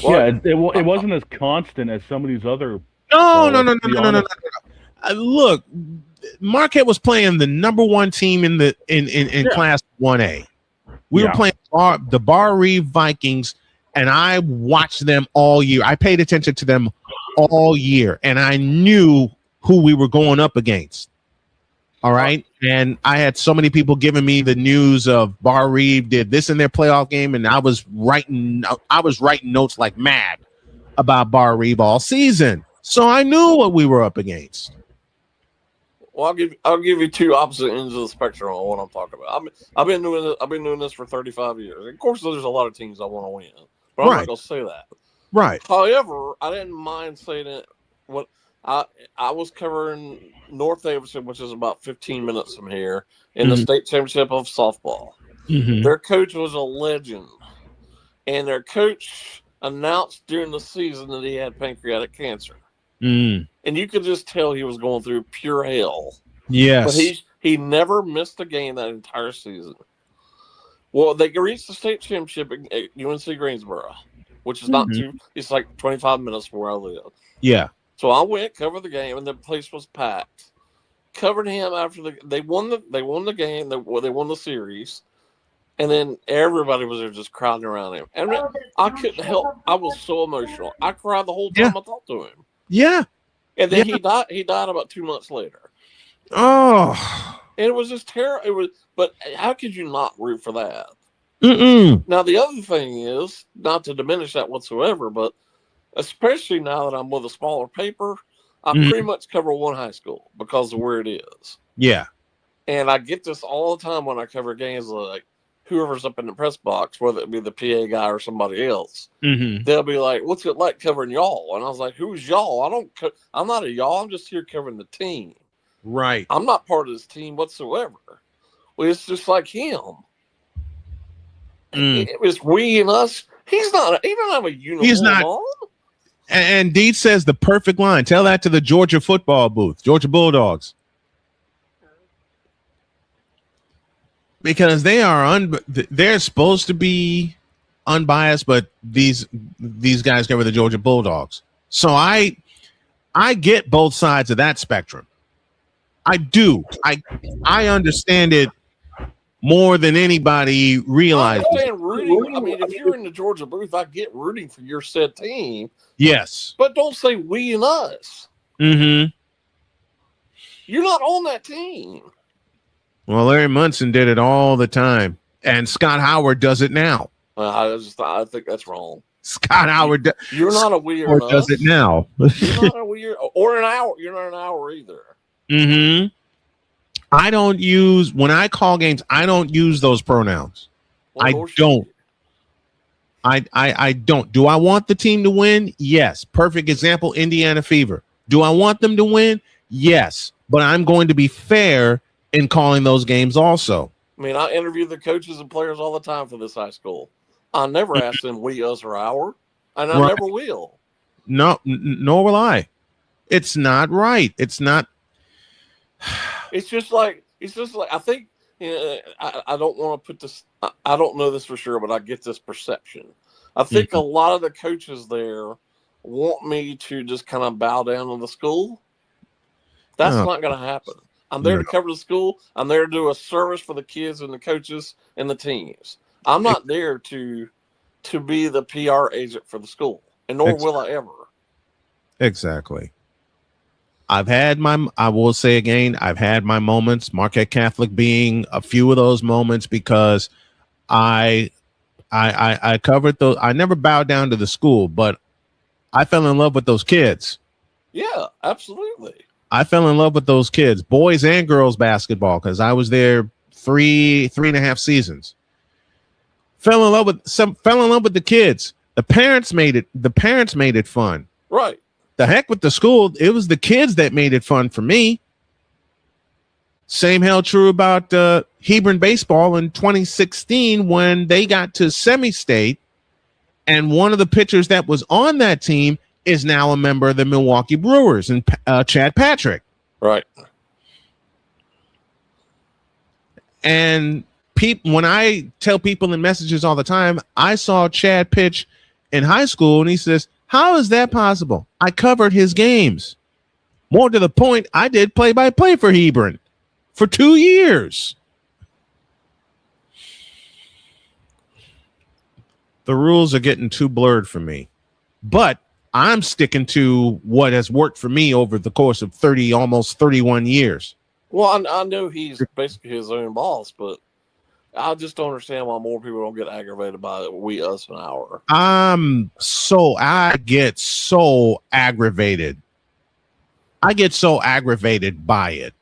Well, it wasn't as constant as some of these other. No. Look, Marquette was playing the number one team in Class 1A. We were playing the Bar Reeve Vikings, and I watched them all year. I paid attention to them all year, and I knew who we were going up against. All right. And I had so many people giving me the news of Bar Reeve did this in their playoff game. And I was writing notes like mad about Bar Reeve all season. So I knew what we were up against. Well, I'll give you two opposite ends of the spectrum on what I'm talking about. I've been doing this for 35 years. Of course, there's a lot of teams I want to win, but I'm not going to say that. Right. However, I didn't mind saying it. I was covering North Davidson, which is about 15 minutes from here, in the state championship of softball. Mm-hmm. Their coach was a legend, and their coach announced during the season that he had pancreatic cancer. Mm. And you could just tell he was going through pure hell. Yes. But he never missed a game that entire season. Well, they reached the state championship at UNC Greensboro, which is not too, it's like 25 minutes from where I live. Yeah. So I went, covered the game, and the place was packed. Covered him after they won the game, they won the series, and then everybody was there just crowding around him. And I couldn't help. I was so emotional. I cried the whole time I talked to him. Yeah. And then he died about 2 months later. Oh. And it was just terrible. But how could you not root for that? Mm-mm. Now the other thing is, not to diminish that whatsoever, but especially now that I'm with a smaller paper, I pretty much cover one high school because of where it is. Yeah. And I get this all the time when I cover games, like whoever's up in the press box, whether it be the PA guy or somebody else, they'll be like, "What's it like covering y'all?" And I was like, "Who's y'all? I'm not a y'all. I'm just here covering the team. Right. I'm not part of this team whatsoever." Well, it's just like him. It was we and us. He don't have a uniform He's not. on. And Deed says the perfect line. Tell that to the Georgia football booth, Georgia Bulldogs. Because they're supposed to be unbiased, but these guys cover the Georgia Bulldogs. So I get both sides of that spectrum. I do. I understand it more than anybody I realizes. understand rooting. I mean, if you're in the Georgia booth, I get rooting for your said team. Yes. But don't say we and us. Mm-hmm. You're not on that team. Well, Larry Munson did it all the time, and Scott Howard does it now. I think that's wrong. Scott Howard. You're not a we or Howard an does us. it now. You're not a we or an hour. You're not an hour either. Mm-hmm. I don't use when I call games. I don't use those pronouns. I don't. I don't. Do I want the team to win? Yes. Perfect example, Indiana Fever. Do I want them to win? Yes. But I'm going to be fair in calling those games also. I mean, I interview the coaches and players all the time for this high school. I never ask them we, us, or our, and I never will. No, nor will I. It's not right. It's not. It's just like I think I don't want to put this. I don't know this for sure, but I get this perception. I think a lot of the coaches there want me to just kind of bow down to the school. That's not going to happen. I'm there to cover the school. I'm there to do a service for the kids and the coaches and the teams. I'm not there to be the PR agent for the school, and nor will I ever. Exactly. I will say again, I've had my moments, Marquette Catholic being a few of those moments, because I covered those. I never bowed down to the school, but I fell in love with those kids. Yeah, absolutely. I fell in love with those kids, boys and girls basketball, because I was there three and a half seasons. Fell in love with the kids. The parents made it fun. Right. The heck with the school. It was the kids that made it fun for me. Same held true about Hebron baseball in 2016 when they got to semi-state, and one of the pitchers that was on that team is now a member of the Milwaukee Brewers, and Chad Patrick. Right. And when I tell people in messages all the time, I saw Chad pitch in high school, and he says, how is that possible? I covered his games. More to the point, I did play-by-play for Hebron for 2 years. The rules are getting too blurred for me, but I'm sticking to what has worked for me over the course of almost 31 years. Well, I know he's basically his own boss, but I just don't understand why more people don't get aggravated by it. We, us, and our. I get so aggravated. I get so aggravated by it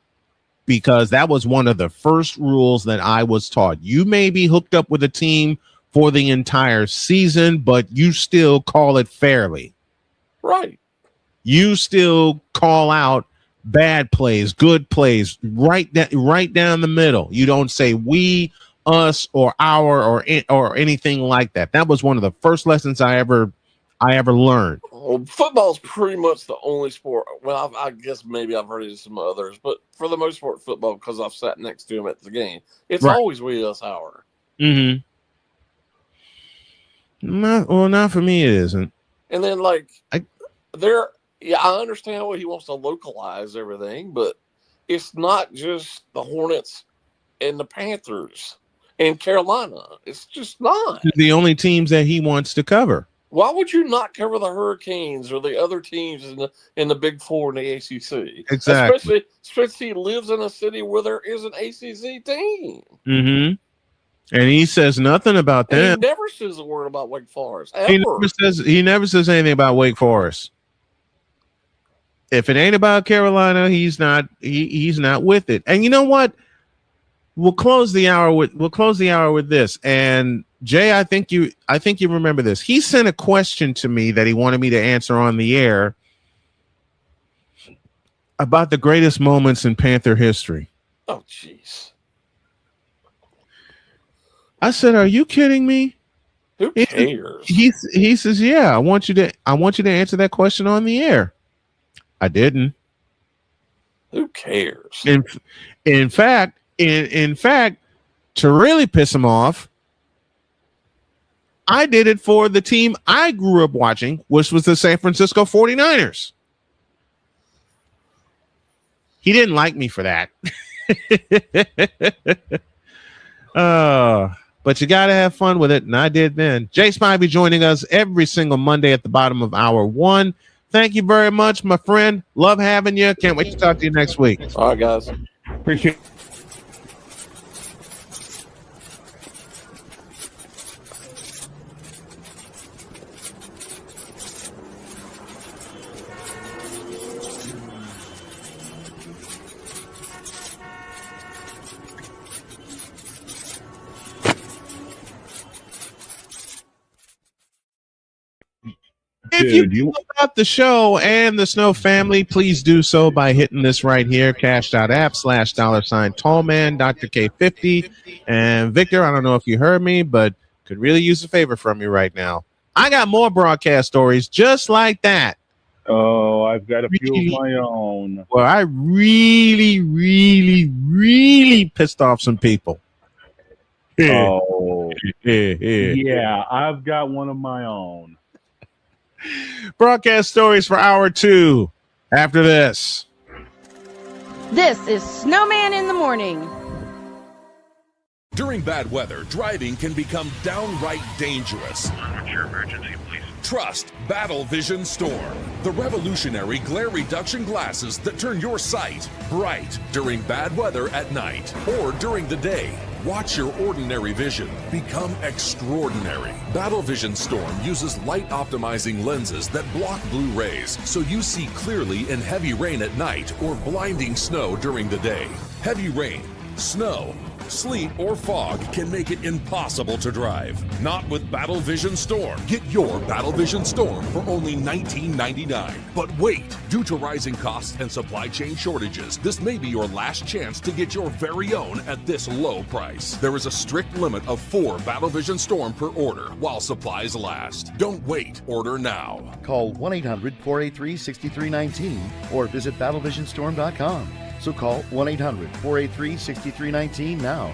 because that was one of the first rules that I was taught. You may be hooked up with a team for the entire season, but you still call it fairly. Right. You still call out bad plays, good plays, right down the middle. You don't say we, us, or our, or anything like that. That was one of the first lessons I ever learned. Well, football's pretty much the only sport. Well, I guess maybe I've heard it in some others, but for the most part, football, because I've sat next to him at the game, it's always we, us, our. Mm-hmm. Not for me. It isn't. And then, I understand why he wants to localize everything, but it's not just the Hornets and the Panthers and Carolina. It's just not. The only teams that he wants to cover. Why would you not cover the Hurricanes or the other teams in the Big Four in the ACC? Exactly. Especially he lives in a city where there is an ACC team. Mm-hmm. And he says nothing about that. He never says a word about Wake Forest. Ever. He never says anything about Wake Forest. If it ain't about Carolina, he's not with it. And you know what? We'll close the hour with this. And Jay, I think you remember this. He sent a question to me that he wanted me to answer on the air about the greatest moments in Panther history. Oh, jeez. I said, "Are you kidding me?" Who cares? He says, "Yeah, I want you to answer that question on the air." I didn't. Who cares? In fact, to really piss him off, I did it for the team I grew up watching, which was the San Francisco 49ers. He didn't like me for that. But you got to have fun with it, and I did then. Jay Spivey joining us every single Monday at the bottom of hour 1. Thank you very much, my friend. Love having you. Can't wait to talk to you next week. All right, guys. Appreciate it. If you know about the show and the Snow family, please do so by hitting this right here, cash.app/$Tallman, Dr. K50. And Victor, I don't know if you heard me, but could really use a favor from you right now. I got more broadcast stories just like that. Oh, I've got a few of my own. Well, I really pissed off some people. Oh, yeah, I've got one of my own. Broadcast stories for hour 2 after this. This is Snowman in the morning. During bad weather, driving can become downright dangerous. What's your emergency, please? Trust Battle Vision Storm, the revolutionary glare reduction glasses that turn your sight bright during bad weather at night or during the day. Watch your ordinary vision become extraordinary. Battle Vision Storm uses light optimizing lenses that block blue rays so you see clearly in heavy rain at night or blinding snow during the day. Heavy rain, snow, sleet, or fog can make it impossible to drive. Not with Battle Vision Storm. Get your Battle Vision Storm for only $19.99. But wait, due to rising costs and supply chain shortages, this may be your last chance to get your very own at this low price. There is a strict limit of 4 Battle Vision Storm per order while supplies last. Don't wait, order now. Call 1-800-483-6319 or visit battlevisionstorm.com. So call 1-800-483-6319 now.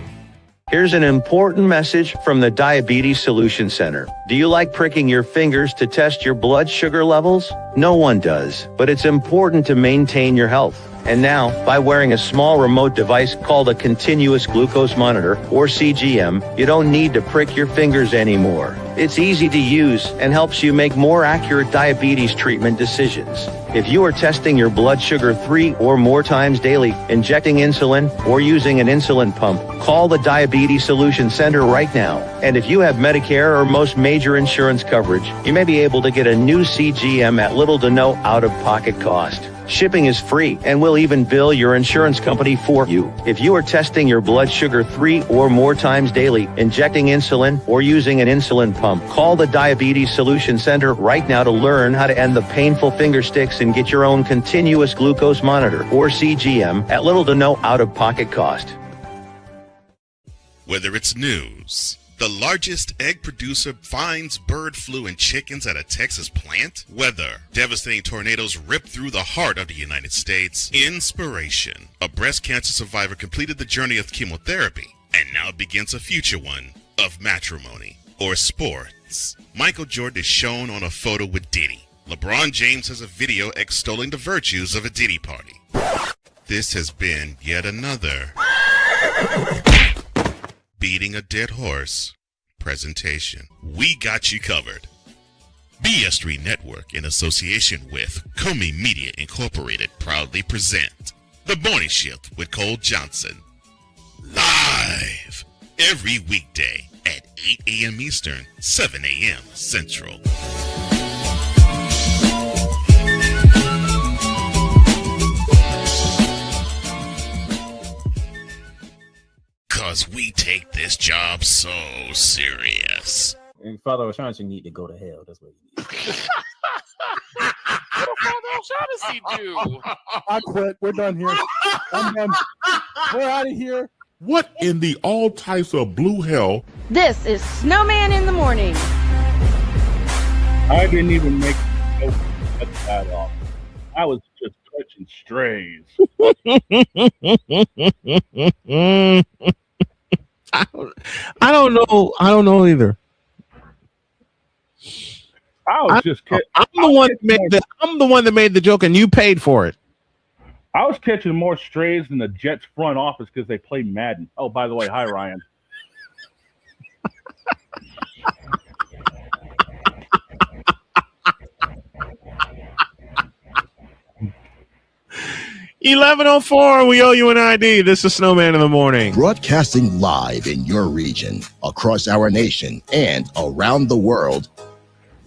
Here's an important message from the Diabetes Solution Center. Do you like pricking your fingers to test your blood sugar levels? No one does, but it's important to maintain your health. And now, by wearing a small remote device called a continuous glucose monitor, or CGM, you don't need to prick your fingers anymore. It's easy to use and helps you make more accurate diabetes treatment decisions. If you are testing your blood sugar 3 or more times daily, injecting insulin, or using an insulin pump, call the Diabetes Solution Center right now. And if you have Medicare or most major insurance coverage, you may be able to get a new CGM at little to no out-of-pocket cost. Shipping is free, and we'll even bill your insurance company for you. If you are testing your blood sugar 3 or more times daily, injecting insulin, or using an insulin pump, call the Diabetes Solution Center right now to learn how to end the painful finger sticks and get your own continuous glucose monitor, or CGM, at little to no out-of-pocket cost. Whether it's news, the largest egg producer finds bird flu in chickens at a Texas plant, weather, devastating tornadoes rip through the heart of the United States, inspiration, a breast cancer survivor completed the journey of chemotherapy, and now begins a future one of matrimony, or sports. Michael Jordan is shown on a photo with Diddy. LeBron James has a video extolling the virtues of a Diddy party. This has been yet another beating a dead horse presentation. We got you covered. BS3 Network, in association with Comey Media Incorporated, proudly present The Morning Shift with Cole Johnson. Live every weekday at 8 a.m. Eastern, 7 a.m. Central. Because we take this job so serious. And Father O'Shaughnessy need to go to hell. That's what he needs. What did Father O'Shaughnessy do? I quit. We're done here. I'm done. We're out of here. What in the all types of blue hell? This is Snowman in the morning. I didn't even make that off. I was just touching strays. I don't know. I don't know either. I'm the one that made the joke, and you paid for it. I was catching more strays than the Jets front office because they play Madden. Oh, by the way, hi, Ryan. $11:04. We owe you an ID. This is Snowman in the morning. Broadcasting live in your region, across our nation, and around the world.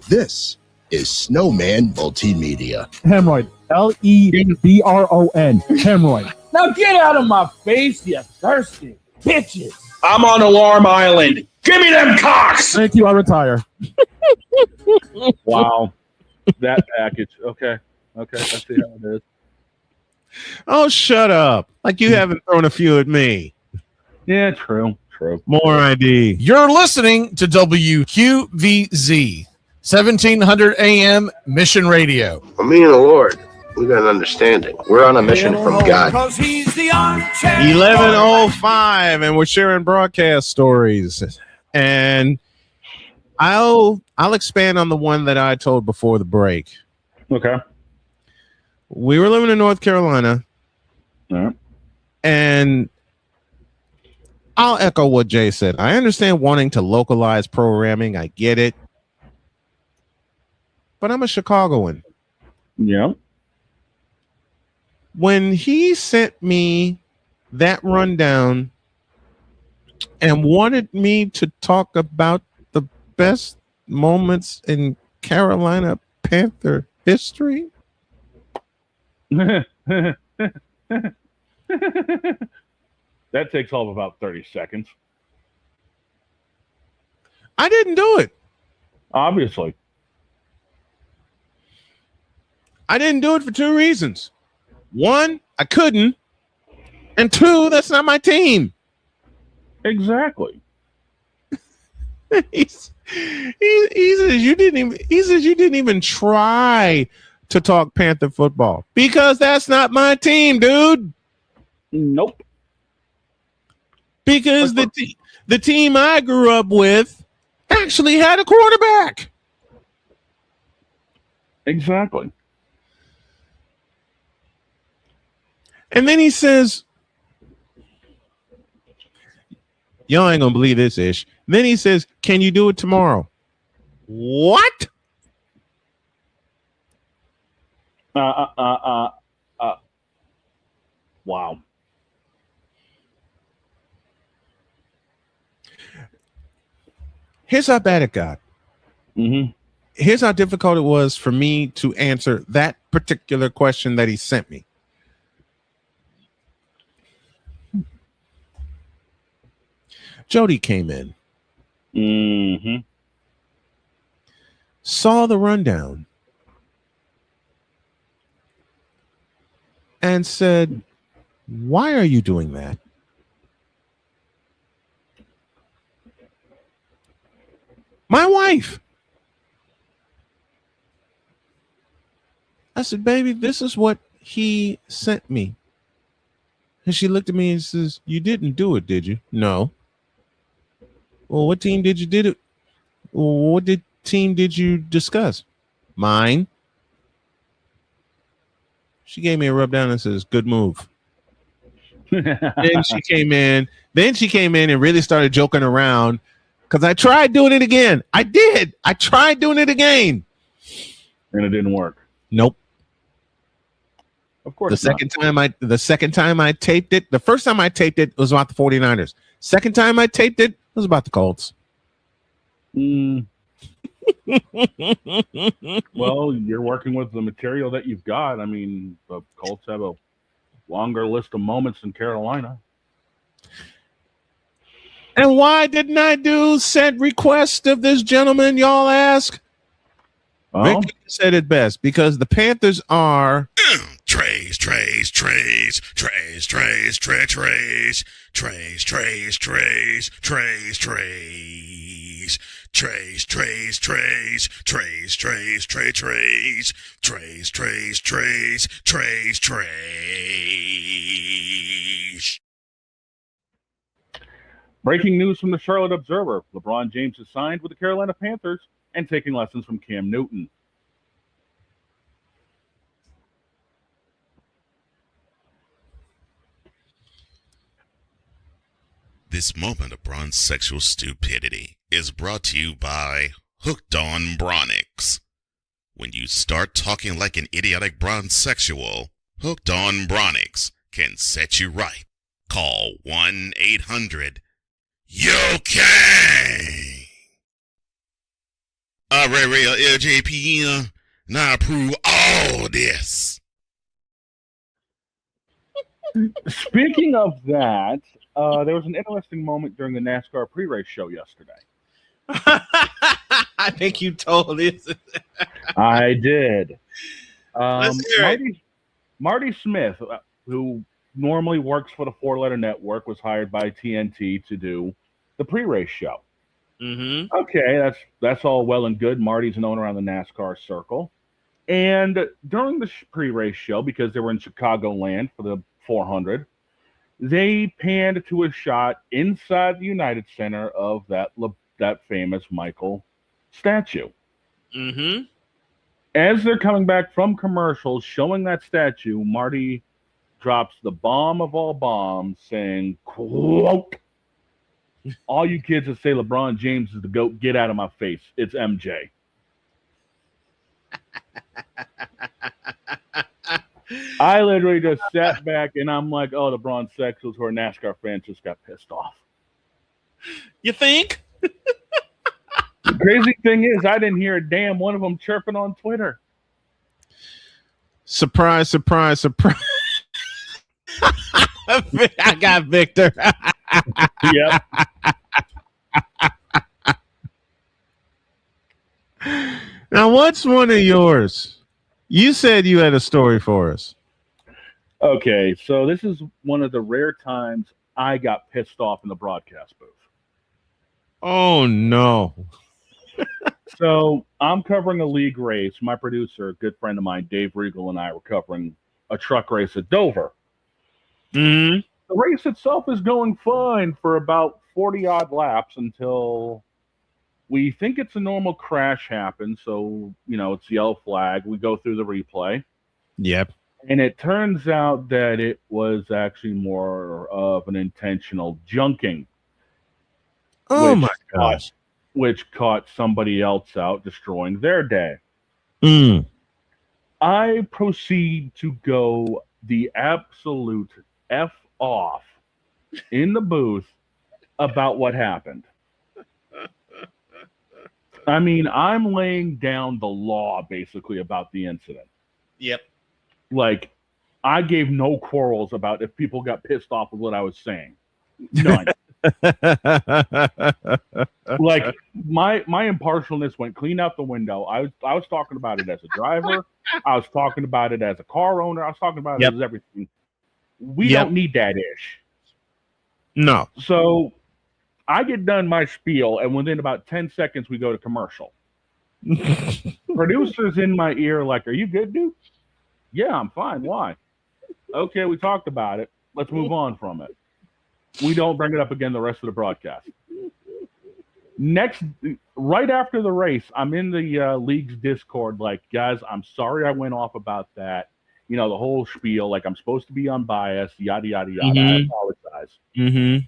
This is Snowman Multimedia. Hemorrhoid. Lebron. Hemorrhoid. Now get out of my face, you thirsty bitches. I'm on Alarm Island. Give me them cocks. Thank you. I retire. Wow. That package. Okay. I see how it is. Oh, shut up. Like you haven't thrown a few at me. Yeah, true. More ID. You're listening to WQVZ, 1700 AM Mission Radio. Well, me and the Lord, we got an understanding. We're on a mission from God. 11:05, and we're sharing broadcast stories. And I'll expand on the one that I told before the break. Okay. We were living in North Carolina, and I'll echo what Jay said. I understand wanting to localize programming. I get it. But I'm a Chicagoan. Yeah. When he sent me that rundown and wanted me to talk about the best moments in Carolina Panther history, that takes all of about 30 seconds. I didn't do it. Obviously. I didn't do it for two reasons. One, I couldn't. And two, that's not my team. Exactly. he says you didn't even try to talk Panther football because that's not my team, dude. Nope. Because the team I grew up with actually had a quarterback. Exactly. And then he says, y'all ain't gonna believe this, Ish. Then he says, can you do it tomorrow? What? Wow. Here's how bad it got. Mm-hmm. Here's how difficult it was for me to answer that particular question that he sent me. Jody came in. Mm-hmm. Saw the rundown. And said, why are you doing that? My wife. I said, baby, this is what he sent me. And she looked at me and says, you didn't do it, did you? No. Well, what team did you did it? What team did you discuss? Mine. She gave me a rub down and says, good move. Then she came in and really started joking around because I tried doing it again. I did. I tried doing it again. And it didn't work. Nope. Of course. The second time I taped it, the first time I taped it was about the 49ers. Second time I taped it was about the Colts. Well, you're working with the material that you've got. I mean, the Colts have a longer list of moments than Carolina. And why didn't I do said request of this gentleman, y'all ask? Rick said it best, because the Panthers are Trays. Breaking news from the Charlotte Observer. LeBron James has signed with the Carolina Panthers and taking lessons from Cam Newton. This moment of bronze sexual stupidity is brought to you by Hooked on Bronix. When you start talking like an idiotic bronze sexual, Hooked on Bronix can set you right. Call 1-800-UK. Real LJPM, now approve all this. Speaking of that, there was an interesting moment during the NASCAR pre-race show yesterday. I think you told it. I did. Let's hear it. Marty Smith, who normally works for the Four Letter Network, was hired by TNT to do the pre-race show. Mm-hmm. Okay, that's all well and good. Marty's known around the NASCAR circle. And during the pre-race show, because they were in Chicagoland for the 400, they panned to a shot inside the United Center of that famous Michael statue. Mm-hmm. As they're coming back from commercials showing that statue, Marty drops the bomb of all bombs, saying, quote, "All you kids that say LeBron James is the GOAT, get out of my face. It's MJ." I literally just sat back and I'm like, oh, the bronze sexuals who are NASCAR fans just got pissed off. You think? The crazy thing is, I didn't hear a damn one of them chirping on Twitter. Surprise, surprise, surprise. I got Victor. Yep. Now, what's one of yours? You said you had a story for us. Okay, so this is one of the rare times I got pissed off in the broadcast booth. Oh, no. So I'm covering a league race. My producer, a good friend of mine, Dave Regal, and I were covering a truck race at Dover. Mm-hmm. The race itself is going fine for about 40-odd laps until we think it's a normal crash happens. So, it's yellow flag. We go through the replay. Yep. And it turns out that it was actually more of an intentional junking. Oh, my gosh. Which caught somebody else out, destroying their day. Mm. I proceed to go the absolute F off in the booth about what happened. I mean, I'm laying down the law basically about the incident. Yep. Like, I gave no quarrels about if people got pissed off with what I was saying. None. Like, my impartialness went clean out the window. I was talking about it as a driver. I was talking about it as a car owner. I was talking about it as everything. We don't need that ish. No. So I get done my spiel, and within about 10 seconds, we go to commercial. Producers in my ear like, "Are you good, dude?" "Yeah, I'm fine. Why?" "Okay, we talked about it. Let's move on from it. We don't bring it up again the rest of the broadcast." Right after the race, I'm in the league's Discord like, "Guys, I'm sorry I went off about that. The whole spiel, like I'm supposed to be unbiased, yada, yada, yada. Mm-hmm. I apologize." Mm-hmm.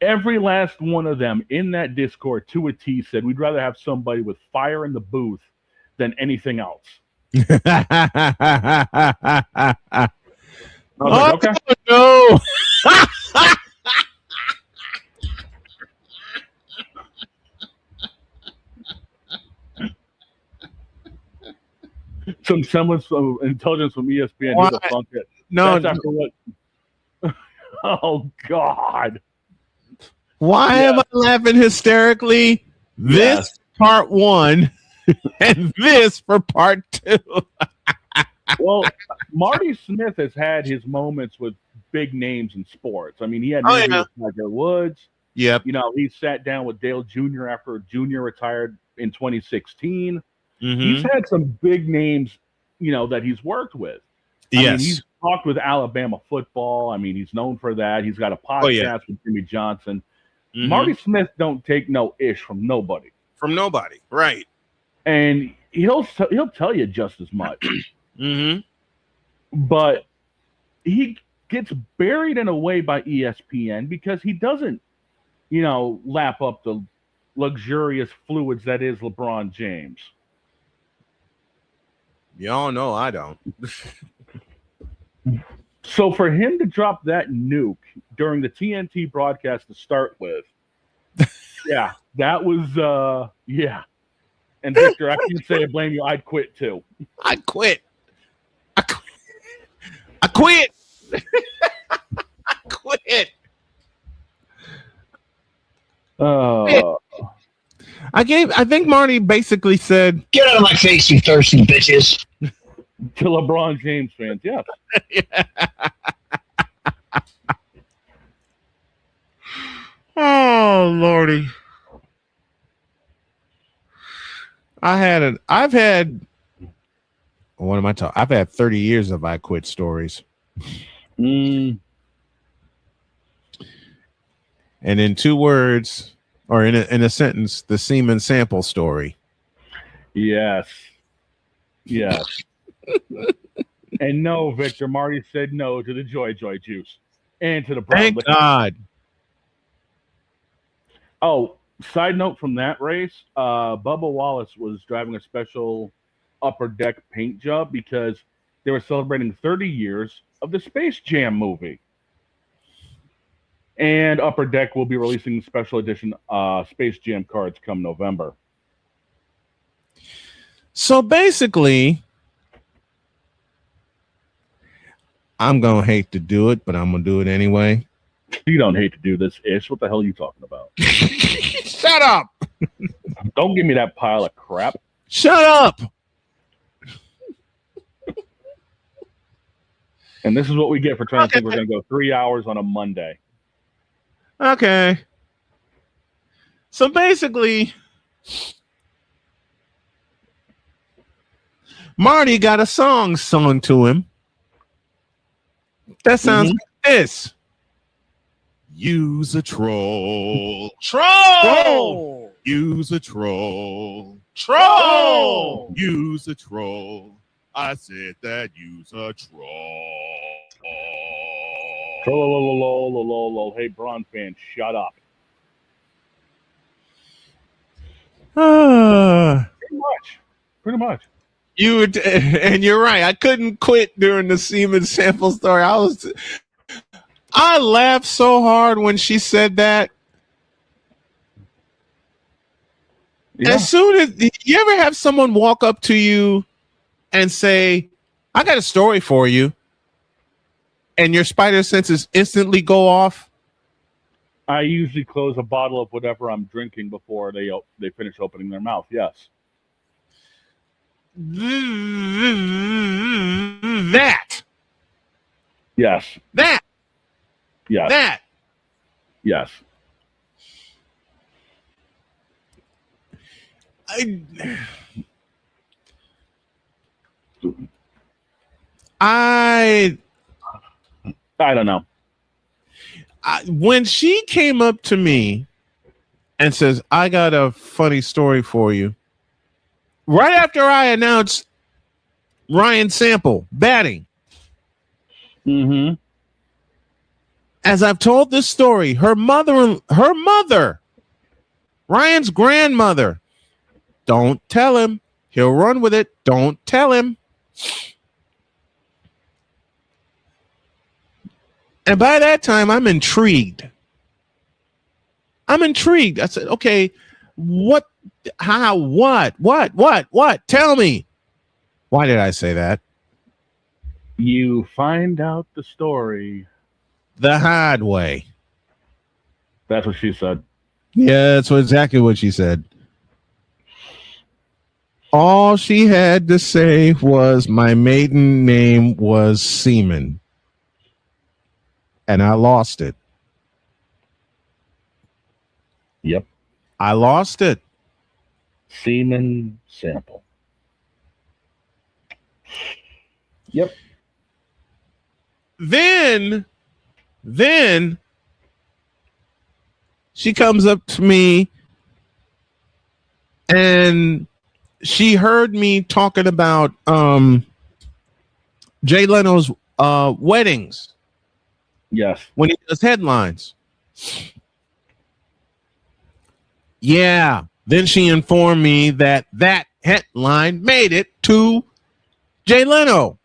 Every last one of them in that Discord to a T said, "We'd rather have somebody with fire in the booth than anything else." I was like, okay. No. Some semblance of intelligence from ESPN. Why? Who the fuck it? No. That's after what? Oh, God. Why am I laughing hysterically? This part one and this for part two. Well, Marty Smith has had his moments with big names in sports. I mean, he had with Tiger Woods. Yep. He sat down with Dale Jr. after Jr. retired in 2016. Mm-hmm. He's had some big names, that he's worked with. I mean, he's talked with Alabama football. I mean, he's known for that. He's got a podcast with Jimmy Johnson. Mm-hmm. Marty Smith don't take no ish from nobody. From nobody, right? And he'll tell you just as much. Mm-hmm. But he gets buried in a way by ESPN because he doesn't lap up the luxurious fluids that is LeBron James. Y'all know I don't. So for him to drop that nuke during the TNT broadcast to start with, yeah, that was yeah. And Victor, I can't say I blame you. I'd quit too. I quit. I quit. I quit. I think Marty basically said, "Get out of my face, you thirsty bitches." To LeBron James fans, yes. Oh Lordy. I've had what am I talking? I've had 30 years of I quit stories. And in 2 words, or in a sentence, the semen sample story. Yes. Yes. And no, Victor, Marty said no to the Joy juice and to the brown Thank liquor. God. Oh, side note from that race, Bubba Wallace was driving a special upper deck paint job because they were celebrating 30 years of the Space Jam movie. And Upper Deck will be releasing special edition Space Jam cards come November. So basically, I'm going to hate to do it, but I'm going to do it anyway. You don't hate to do this, Ish. What the hell are you talking about? Shut up. Don't give me that pile of crap. Shut up. And this is what we get for trying to think we're going to go 3 hours on a Monday. Okay. So basically, Marty got a song sung to him. That sounds like this. Use a troll. Troll. Use a troll. Troll. Use a troll. I said that use a troll. Troll. Hey, Braun fans, shut up. Pretty much. You would, and you're right. I couldn't quit during the semen sample story. I laughed so hard when she said that. Yeah. As soon as you ever have someone walk up to you and say, "I got a story for you," and your spider senses instantly go off. I usually close a bottle of whatever I'm drinking before they finish opening their mouth. Yes. That. Yes. That. Yes. That. Yes. I don't know. When she came up to me and says, "I got a funny story for you," right after I announced Ryan Sample batting. As I've told this story, her mother, Ryan's grandmother, don't tell him. He'll run with it. Don't tell him. And by that time, I'm intrigued. I said, okay, what, how, what? Tell me. Why did I say that? You find out the story the hard way. That's what she said. Yeah, that's exactly what she said. All she had to say was, my maiden name was Seaman. And I lost it. Yep. I lost it. Seaman Sample. Yep. Then she comes up to me and she heard me talking about Jay Leno's weddings. Yes. When he does headlines. Yeah. Then she informed me that that headline made it to Jay Leno.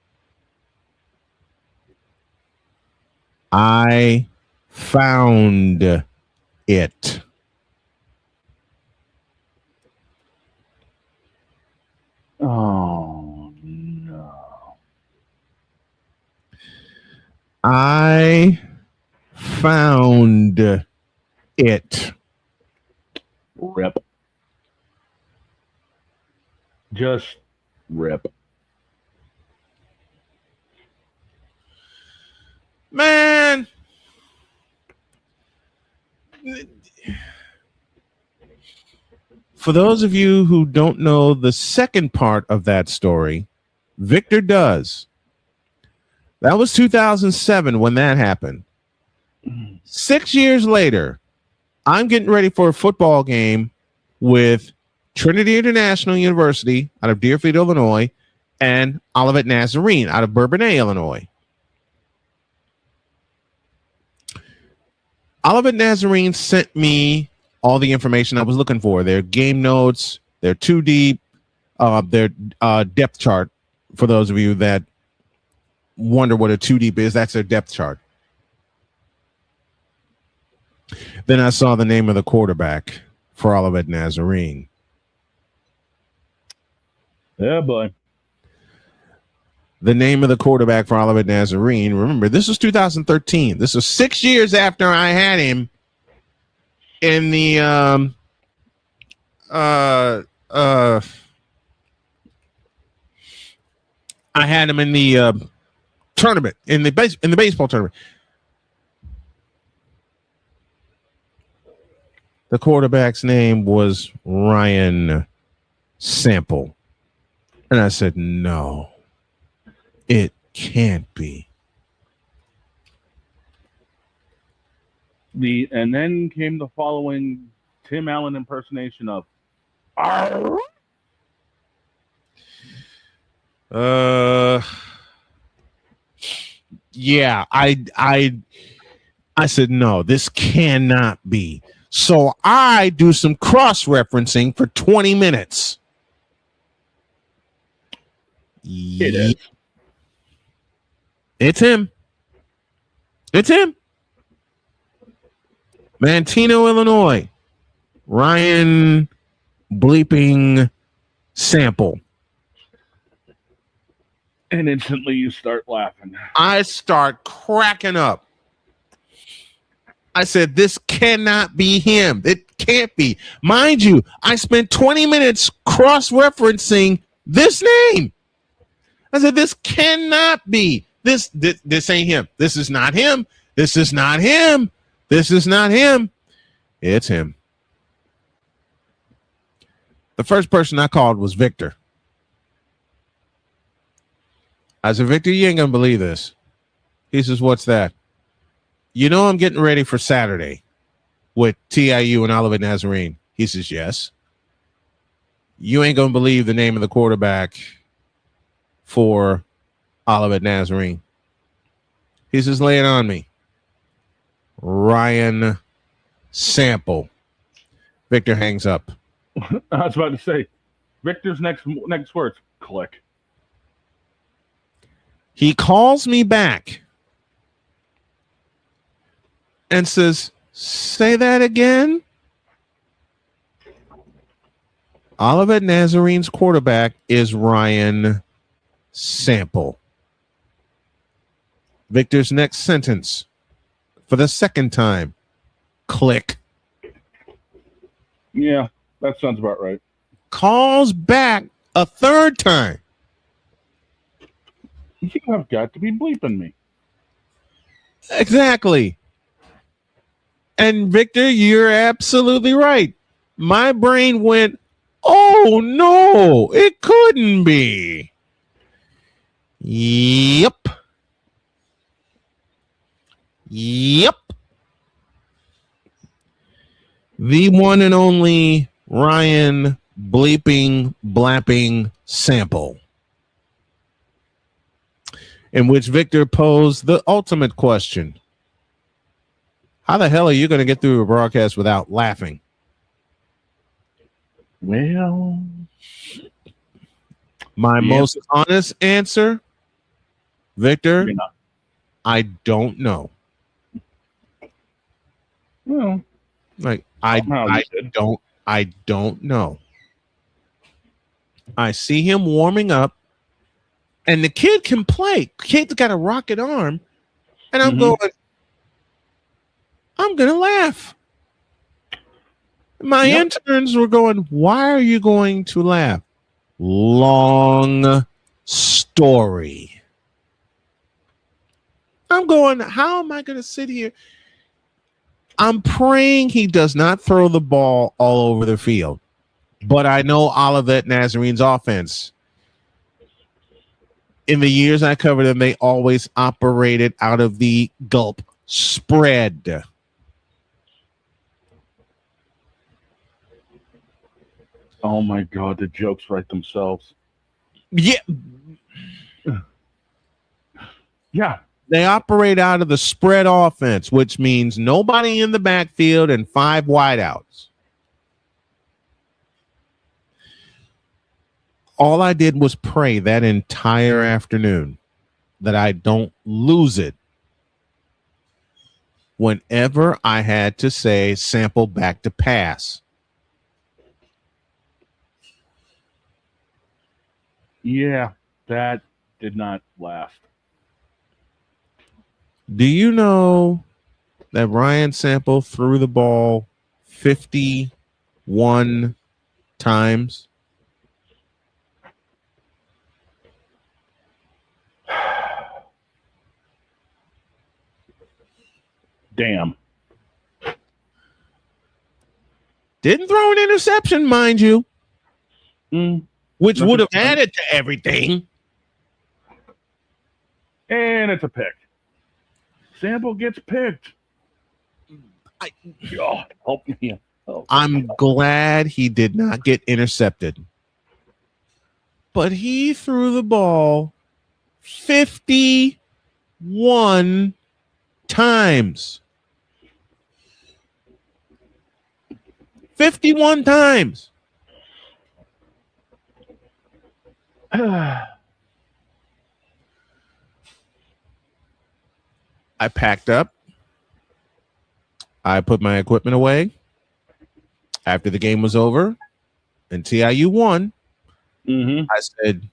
I found it. Oh, no. I found it. Rip. Just rip. Man. For those of you who don't know the second part of that story, Victor does. That was 2007 when that happened. 6 years later, I'm getting ready for a football game with Trinity International University out of Deerfield, Illinois, and Olivet Nazarene out of Bourbonnais, Illinois. Olivet Nazarene sent me all the information I was looking for. Their game notes, their 2D, their depth chart. For those of you that wonder what a 2D is, that's their depth chart. Then I saw the name of the quarterback for Olivet Nazarene. Yeah, boy. The name of the quarterback for Olivet Nazarene. Remember, this was 2013. This was 6 years after I had him in the I had him in the tournament, in the baseball tournament. The quarterback's name was Ryan Sample. And I said, no, it can't be. And then came the following Tim Allen impersonation of "Arr!" Yeah, I said, no, this cannot be. So I do some cross-referencing for 20 minutes. It is. It's him. It's him. Mantino, Illinois. Ryan bleeping Sample. And instantly you start laughing. I start cracking up. I said, this cannot be him. It can't be. Mind you, I spent 20 minutes cross-referencing this name. I said, this cannot be. This ain't him. This is not him. This is not him. This is not him. It's him. The first person I called was Victor. I said, Victor, you ain't going to believe this. He says, what's that? You know I'm getting ready for Saturday with TIU and Olivet Nazarene. He says, yes. You ain't going to believe the name of the quarterback for Olivet Nazarene. He says, lay it on me. Ryan Sample. Victor hangs up. I was about to say, Victor's next words, click. He calls me back and says, say that again. Olivet Nazarene's quarterback is Ryan Sample. Victor's next sentence, for the second time, click. Yeah, that sounds about right. Calls back a third time. You have got to be bleeping me. Exactly. And Victor, you're absolutely right. My brain went, oh no, it couldn't be. Yep. Yep. The one and only Ryan bleeping, blapping Sample. In which Victor posed the ultimate question. How the hell are you going to get through a broadcast without laughing? Well, my the most honest answer, Victor, Yeah. I don't know. Well, Like somehow you did. I don't know. I see him warming up, and the kid can play. Kid's got a rocket arm, and I'm going, I'm gonna laugh. My interns were going, why are you going to laugh? Long story. I'm going, how am I going to sit here? I'm praying he does not throw the ball all over the field. But I know Olivet Nazarene's offense. In the years I covered them, they always operated out of the gulp spread. Oh my God, the jokes write themselves. Yeah. Yeah. They operate out of the spread offense, which means nobody in the backfield and 5 wideouts. All I did was pray that entire afternoon that I don't lose it whenever I had to say sample back to pass. Yeah, that did not last. Do you know that Ryan Sample threw the ball 51 times? Damn. Didn't throw an interception, mind you, which That's would have a- added to everything. And it's a pick. Sample gets picked. Oh, help me. Oh. I'm glad he did not get intercepted. But he threw the ball 51 times. 51 times. I packed up. I put my equipment away. After the game was over and TIU won, I said,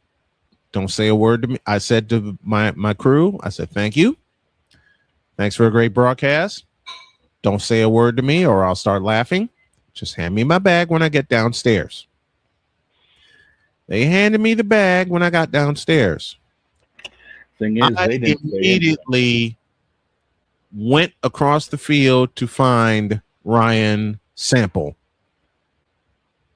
don't say a word to me. I said to my crew, I said, thank you. Thanks for a great broadcast. Don't say a word to me or I'll start laughing. Just hand me my bag when I get downstairs. They handed me the bag when I got downstairs. Thing is, I they didn't say immediately went across the field to find Ryan Sample.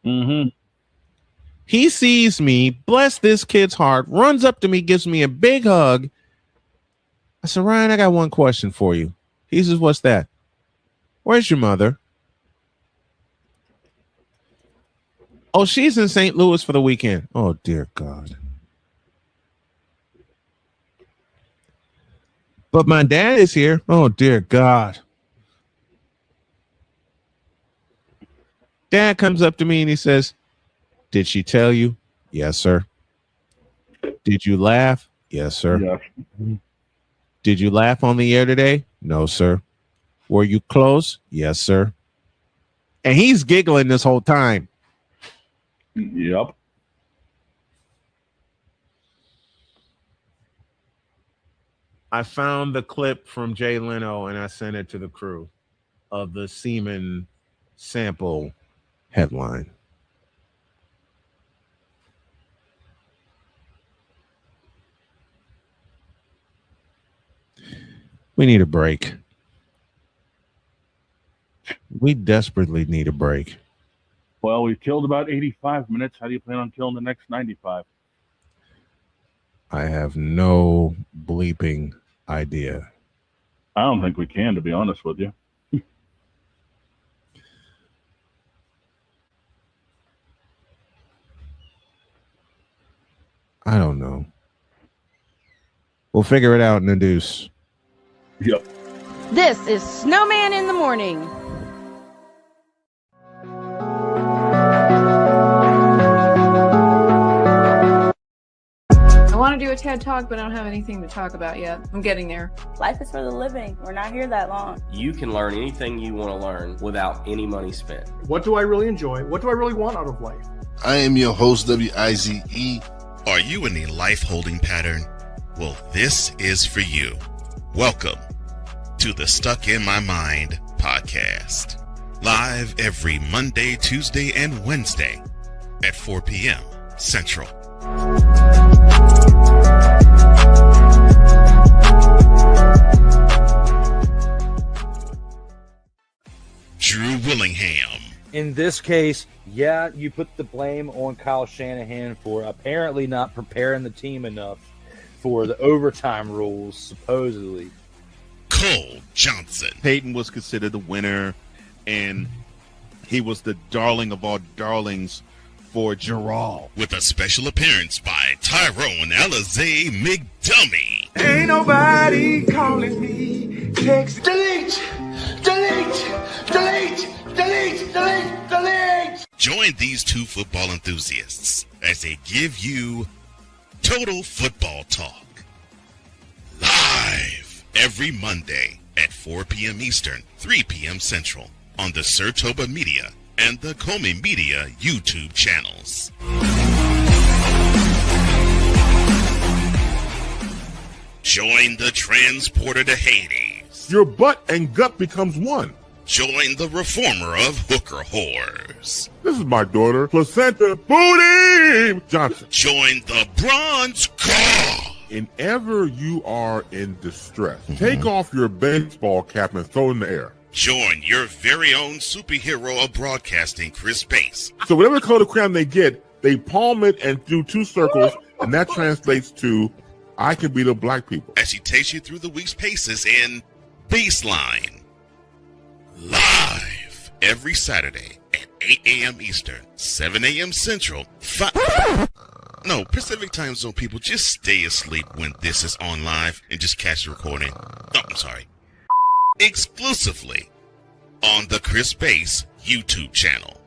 He sees me, bless this kid's heart, runs up to me, gives me a big hug. I said, Ryan, I got one question for you. He says, what's that? Where's your mother? Oh, she's in St. Louis for the weekend. Oh, dear God. But my dad is here. Oh, dear God. Dad comes up to me and he says, did she tell you? Yes, sir. Did you laugh? Yes, sir. Yeah. Did you laugh on the air today? No, sir. Were you close? Yes, sir. And he's giggling this whole time. Yep. I found the clip from Jay Leno and I sent it to the crew of the Seaman Sample headline. We need a break. We desperately need a break. Well, we killed about 85 minutes. How do you plan on killing the next 95? I have no bleeping idea. I don't think we can, to be honest with you. I don't know. We'll figure it out in the deuce. Yep. This is Snowman in the Morning. a TED Talk, but I don't have anything to talk about yet. I'm getting there. Life is for the living. We're not here that long. You can learn anything you want to learn without any money spent. What do I really enjoy? What do I really want out of life? I am your host, WIZE. Are you in a life holding pattern? Well, this is for you. Welcome to the Stuck in My Mind podcast. Live every Monday, Tuesday, and Wednesday at 4 p.m. Central. Drew Willingham. In this case, yeah, you put the blame on Kyle Shanahan for apparently not preparing the team enough for the overtime rules, supposedly. Cole Johnson. Peyton was considered the winner, and he was the darling of all darlings for Gerald. With a special appearance by Tyrone Alizé McDummy. Ain't nobody calling me. Text delete, delete, delete, delete, delete, delete. Join these two football enthusiasts as they give you total football talk. Live every Monday at 4 p.m. Eastern, 3 p.m. Central on the Sertoba Media and the Comey Media YouTube channels. Join the transporter to Hades. Your butt and gut becomes one. Join the reformer of hooker whores. This is my daughter, Placenta Booty Johnson. Join the bronze car. Whenever you are in distress, take off your baseball cap and throw it in the air. Join your very own superhero of broadcasting, Chris Bass. So whatever color crayon they get, they palm it and do two circles, and that translates to, I can beat up black people. As he takes you through the week's paces in Baseline. Live every Saturday at 8 a.m. Eastern, 7 a.m. Central, Pacific Time Zone people, just stay asleep when this is on live and just catch the recording. Exclusively on the Chris Bass YouTube channel.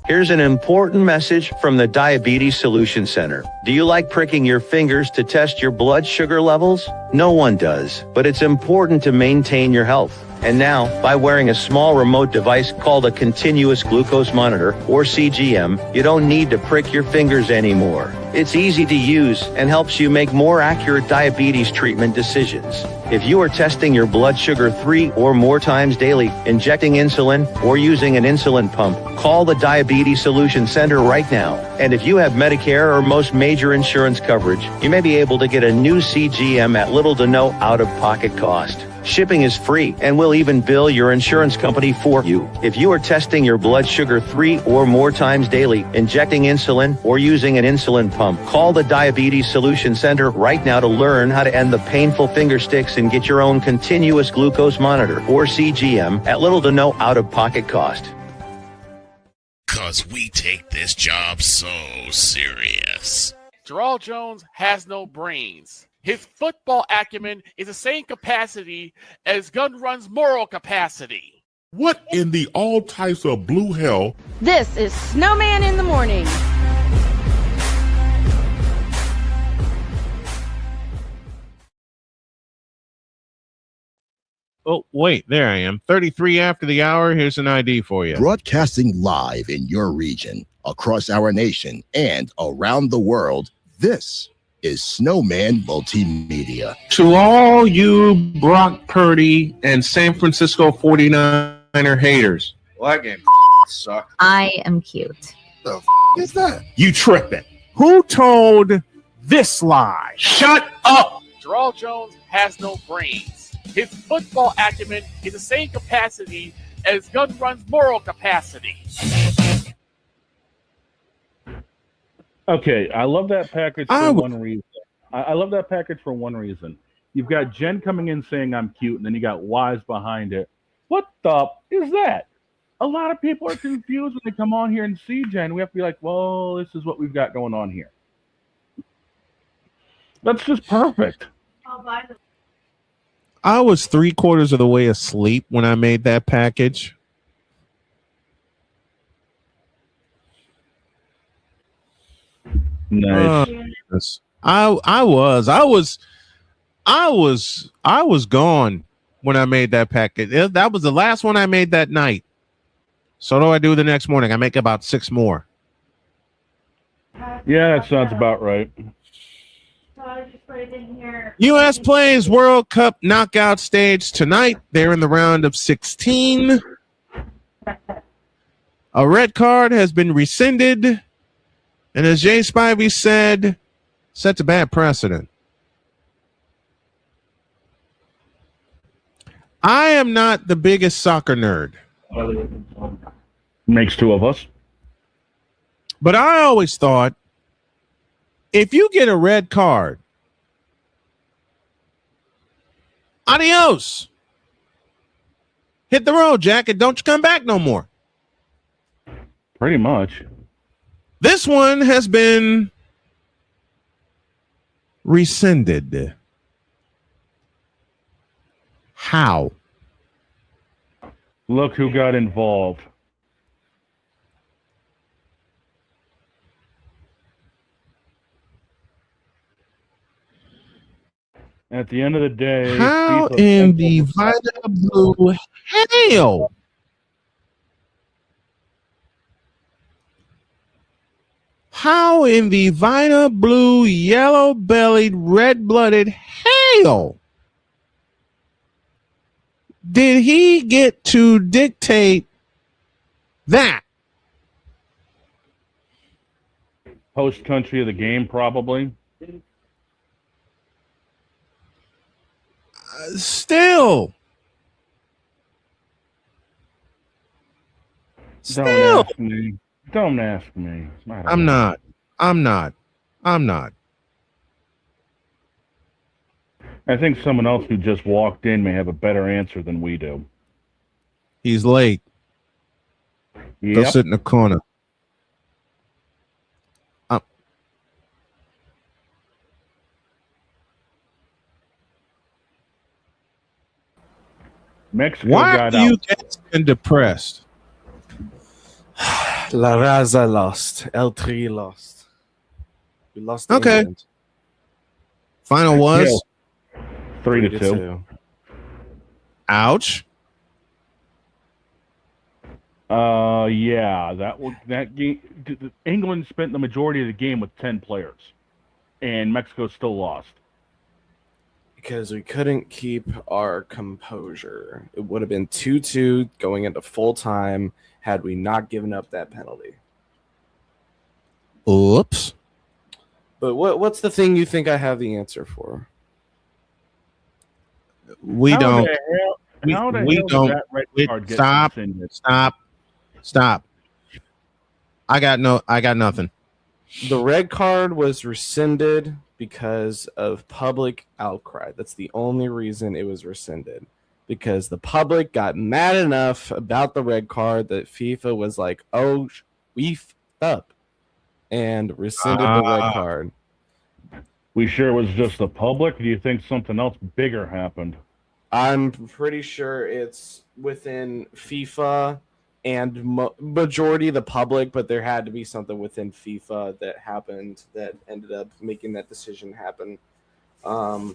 Here's an important message from the Diabetes Solution Center. Do you like pricking your fingers to test your blood sugar levels? No one does, but it's important to maintain your health. And now, by wearing a small remote device called a continuous glucose monitor, or CGM, you don't need to prick your fingers anymore. It's easy to use and helps you make more accurate diabetes treatment decisions. If you are testing your blood sugar 3 or more times daily, injecting insulin, or using an insulin pump, call the Diabetes Solution Center right now. And if you have Medicare or most major insurance coverage, you may be able to get a new CGM at little to no out-of-pocket cost. Shipping is free, and we'll even bill your insurance company for you. If you are testing your blood sugar 3 or more times daily, injecting insulin, or using an insulin pump, call the Diabetes Solution Center right now to learn how to end the painful finger sticks and get your own continuous glucose monitor, or CGM, at little to no out-of-pocket cost. 'Cause we take this job so serious. Gerald Jones has no brains. His football acumen is the same capacity as Gun Run's moral capacity. What in the all types of blue hell? This is Snowman in the morning. Oh, wait, there I am. 33 after the hour. Here's an ID for you. Broadcasting live in your region, across our nation, and around the world, this is Snowman Multimedia. To all you Brock Purdy and San Francisco 49er haters. Well, that game sucked. I am cute. The is that? You tripping. Who told this lie? Shut up! Gerald Jones has no brains. His football acumen is the same capacity as Gun Run's moral capacity. Okay, I love that package for one reason. I love that package for one reason. You've got Jen coming in saying I'm cute, and then you got Wise behind it. What the is that? A lot of people are confused when they come on here and see Jen. We have to be like, well, this is what we've got going on here. That's just perfect. I was 3/4 of the way asleep when I made that package. Nice. I was gone when I made that packet. That was the last one I made that night. So what do I do the next morning? I make about 6 more. Yeah, that sounds about right. U.S. plays World Cup knockout stage tonight. They're in the round of 16. A red card has been rescinded. And as Jay Spivey said, sets a bad precedent. I am not the biggest soccer nerd. Makes 2 of us. But I always thought, if you get a red card, adios. Hit the road, Jack, and don't you come back no more. Pretty much. This one has been rescinded. How? Look who got involved. At the end of the day, how FIFA in the Vita Blue hell? How in the Vita Blue, yellow-bellied, red-blooded hell did he get to dictate that? Host country of the game, probably. Still. Don't ask me. Don't ask me. I'm not. I think someone else who just walked in may have a better answer than we do. He's late. Yep. Go sit in the corner. Mexico Why got are you out. getting depressed? La Raza lost. El Tri lost. We lost to Okay. England. Final was 3-2. Ouch. Yeah, that game. England spent the majority of the game with 10 players, and Mexico still lost. Because we couldn't keep our composure. It would have been 2-2 going into full time had we not given up that penalty. Oops. But what's the thing you think I have the answer for? We How don't. the hell- how the we hell did don't. that red card get Stop. rescinded? Stop. I got nothing. The red card was rescinded because of public outcry. That's the only reason it was rescinded. Because the public got mad enough about the red card that FIFA was like, oh, we f***ed up, and rescinded the red card. We sure it was just the public? Do you think something else bigger happened? I'm pretty sure it's within FIFA and majority of the public, but there had to be something within FIFA that happened that ended up making that decision happen. To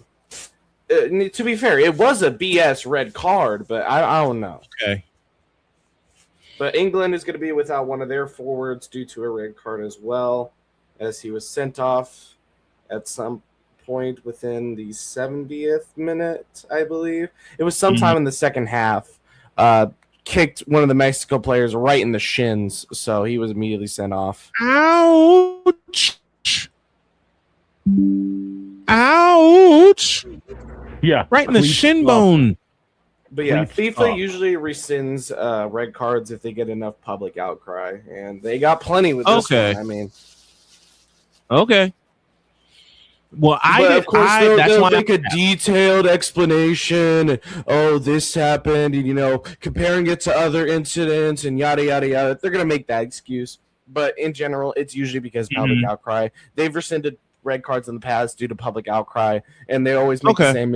be fair, it was a BS red card, but I don't know. Okay. But England is going to be without one of their forwards due to a red card as well, as he was sent off at some point within the 70th minute, I believe. It was sometime in the second half. Kicked one of the Mexico players right in the shins, so he was immediately sent off. Ouch. Ouch. Yeah. Right in the shin bone. But yeah, FIFA usually rescinds red cards if they get enough public outcry, and they got plenty with this one. I mean, okay. Well, of course that's they'll why make a detailed explanation. Oh, this happened, and comparing it to other incidents and yada yada yada. They're gonna make that excuse, but in general, it's usually because of public outcry. They've rescinded red cards in the past due to public outcry, and they always make the same.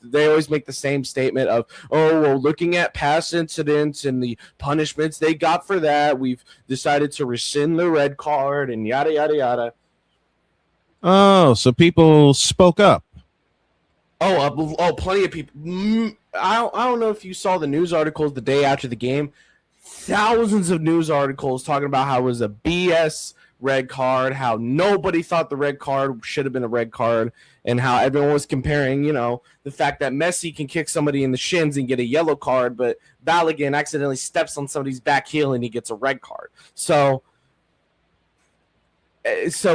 They always make the same statement of, "Oh, well, looking at past incidents and the punishments they got for that, we've decided to rescind the red card and yada yada yada." Oh, so people spoke up. Plenty of people. I don't know if you saw the news articles the day after the game. Thousands of news articles talking about how it was a BS red card, how nobody thought the red card should have been a red card, and how everyone was comparing, the fact that Messi can kick somebody in the shins and get a yellow card, but Balogun accidentally steps on somebody's back heel and he gets a red card. So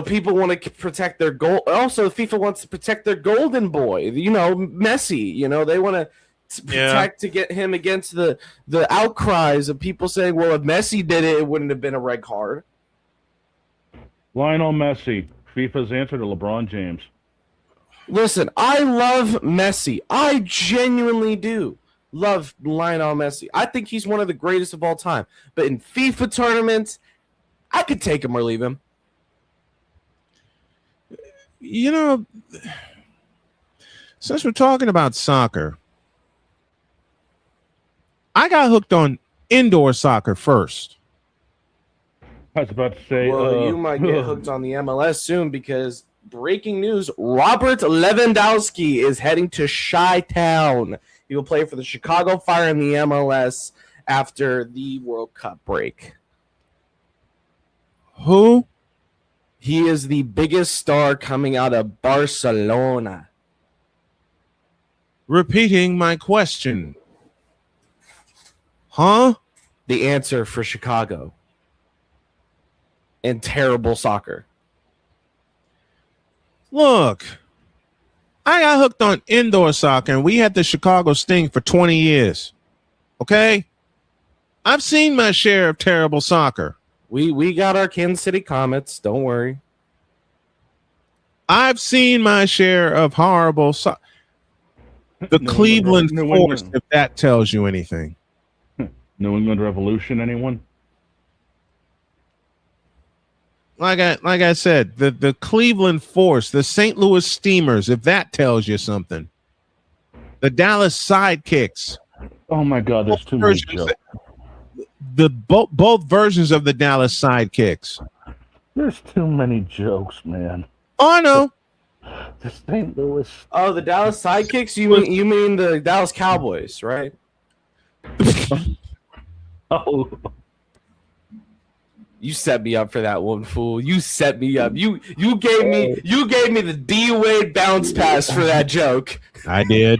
people want to protect their goal. Also, FIFA wants to protect their golden boy, Messi. They want to protect to get him against the outcries of people saying, well, if Messi did it, it wouldn't have been a red card. Lionel Messi, FIFA's answer to LeBron James. Listen, I love Messi. I genuinely do love Lionel Messi. I think he's one of the greatest of all time. But in FIFA tournaments, I could take him or leave him. Since we're talking about soccer, I got hooked on indoor soccer first. I was about to say, well, you might get hooked on the MLS soon because breaking news: Robert Lewandowski is heading to Chi-Town. He will play for the Chicago Fire in the MLS after the World Cup break. Who? He is the biggest star coming out of Barcelona. Repeating my question. Huh? The answer for Chicago. And terrible soccer. Look, I got hooked on indoor soccer, and we had the Chicago Sting for 20 years. Okay? I've seen my share of terrible soccer. We got our Kansas City Comets. Don't worry. I've seen my share of horrible soccer. The Cleveland Force, if that tells you anything. New England Revolution, anyone? Like I said, the Cleveland Force, the St. Louis Steamers, if that tells you something. The Dallas Sidekicks. Oh my God, there's too many jokes. Both versions of the Dallas Sidekicks. There's too many jokes, man. Oh, I know. The St. Louis. Oh, the Dallas Sidekicks? You mean the Dallas Cowboys, right? Oh. You set me up for that one, fool. You set me up. You gave me the D Wade bounce pass for that joke. I did.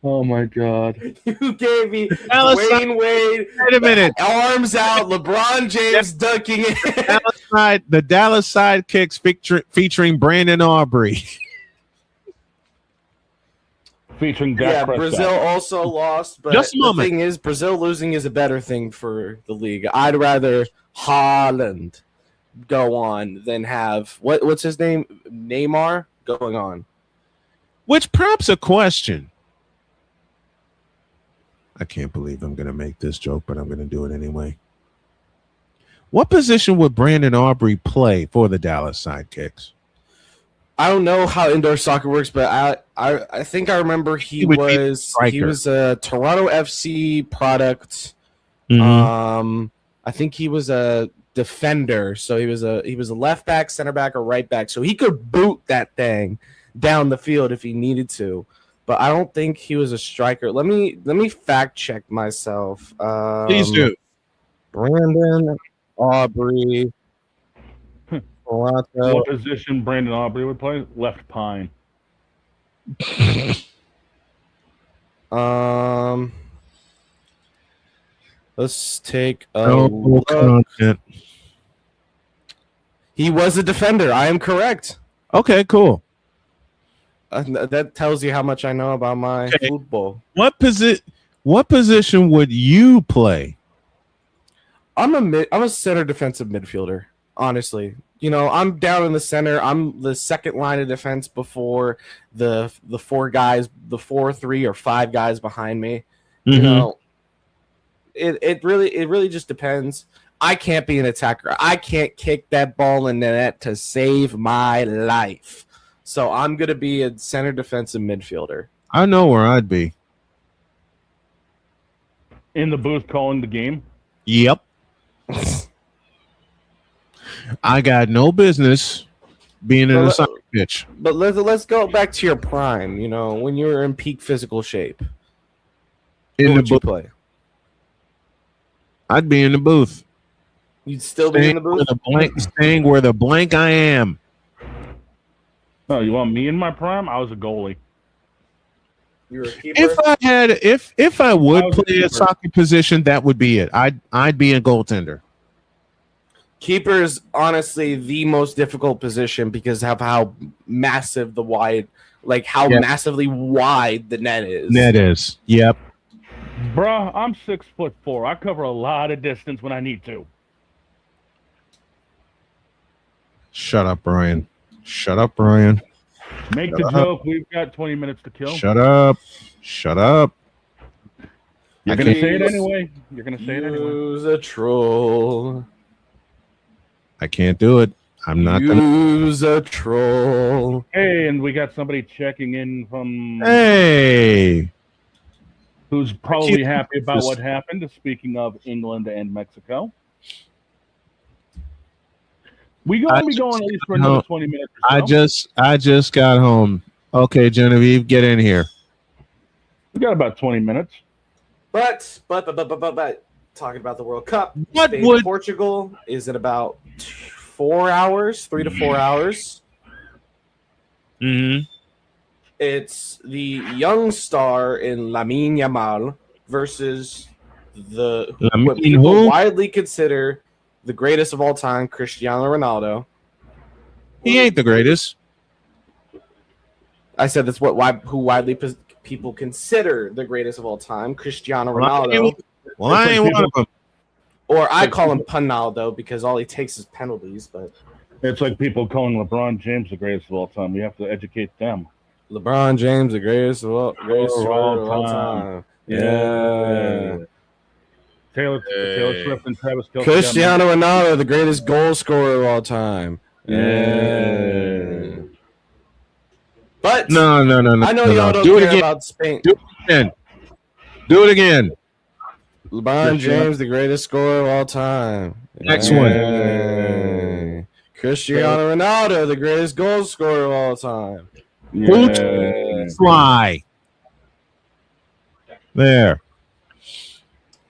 Oh my God! You gave me Wayne Wade. Wait a minute. Arms out. LeBron James dunking it. The Dallas Sidekicks featuring Brandon Aubrey. Featuring Dak Prescott. Brazil also lost, but Just a moment. The thing is, Brazil losing is a better thing for the league. I'd rather Haaland go on than have what's his name, Neymar, going on. Which prompts a question. I can't believe I'm going to make this joke, but I'm going to do it anyway. What position would Brandon Aubrey play for the Dallas Sidekicks? I don't know how indoor soccer works, but I think I remember he was a Toronto FC product. Mm-hmm. I think he was a defender, so he was a left back, center back, or right back, so he could boot that thing down the field if he needed to. But I don't think he was a striker. Let me fact check myself. Please do. Brandon Aubrey. Toronto. What position Brandon Aubrey would play? Left pine. Let's take a look. He was a defender. I am correct. Okay, cool. That tells you how much I know about my football. What position would you play? I'm a center defensive midfielder, honestly. I'm down in the center. I'm the second line of defense before the four guys, the 4, 3, or 5 guys behind me. Mm-hmm. It really just depends. I can't be an attacker. I can't kick that ball in the net to save my life. So I'm going to be a center defensive midfielder. I know where I'd be. In the booth calling the game? Yep. I got no business being in a soccer pitch. But let's go back to your prime. You know, when you were in peak physical shape. In what the would you booth, play? I'd be in the booth. You'd still be in the booth. Staying where the blank I am. Oh, you want me in my prime? I was a goalie. You were a keeper. If I would I was a play a keeper. soccer position, that would be it. I'd be a goaltender. Keeper is honestly the most difficult position because of how massive the wide, like how massively wide the net is. Net is. Yep. Bruh, I'm 6'4". I cover a lot of distance when I need to. Shut up, Brian. Shut up, Brian. Make Shut the up. joke. We've got 20 minutes to kill. Shut up. Shut up. You're going to say it anyway. You're going to say it anyway. Use a troll. I can't do it. I'm not gonna. Use a troll. Hey, and we got somebody checking in from... Hey. Who's probably happy about what happened, speaking of England and Mexico. We're going to be going at least for another 20 minutes or so. I just got home. Okay, Genevieve, get in here. We got about 20 minutes. But talking about the World Cup, What Spain, would- Portugal is in about 4 hours, 3 to 4 hours. Mm-hmm. It's the young star in Lamine Yamal versus what Lamine people who? widely consider the greatest of all time, Cristiano Ronaldo. He ain't the greatest. I said that's who widely people consider the greatest of all time, Cristiano Well, I Ronaldo. ain't one of them. Or I call him Panaldo because all he takes is penalties. But It's like people calling LeBron James the greatest of all time. We have to educate them. LeBron James, the greatest of all time. Yeah. Taylor Swift and Travis Kelce. Cristiano Ronaldo, the greatest goal scorer of all time. Yeah. But No. I know y'all don't Do it care again. about Spain. Do it again. Do it again. LeBron James, the greatest scorer of all time. Next one. Cristiano Ronaldo, the greatest goal scorer of all time. Fly. There.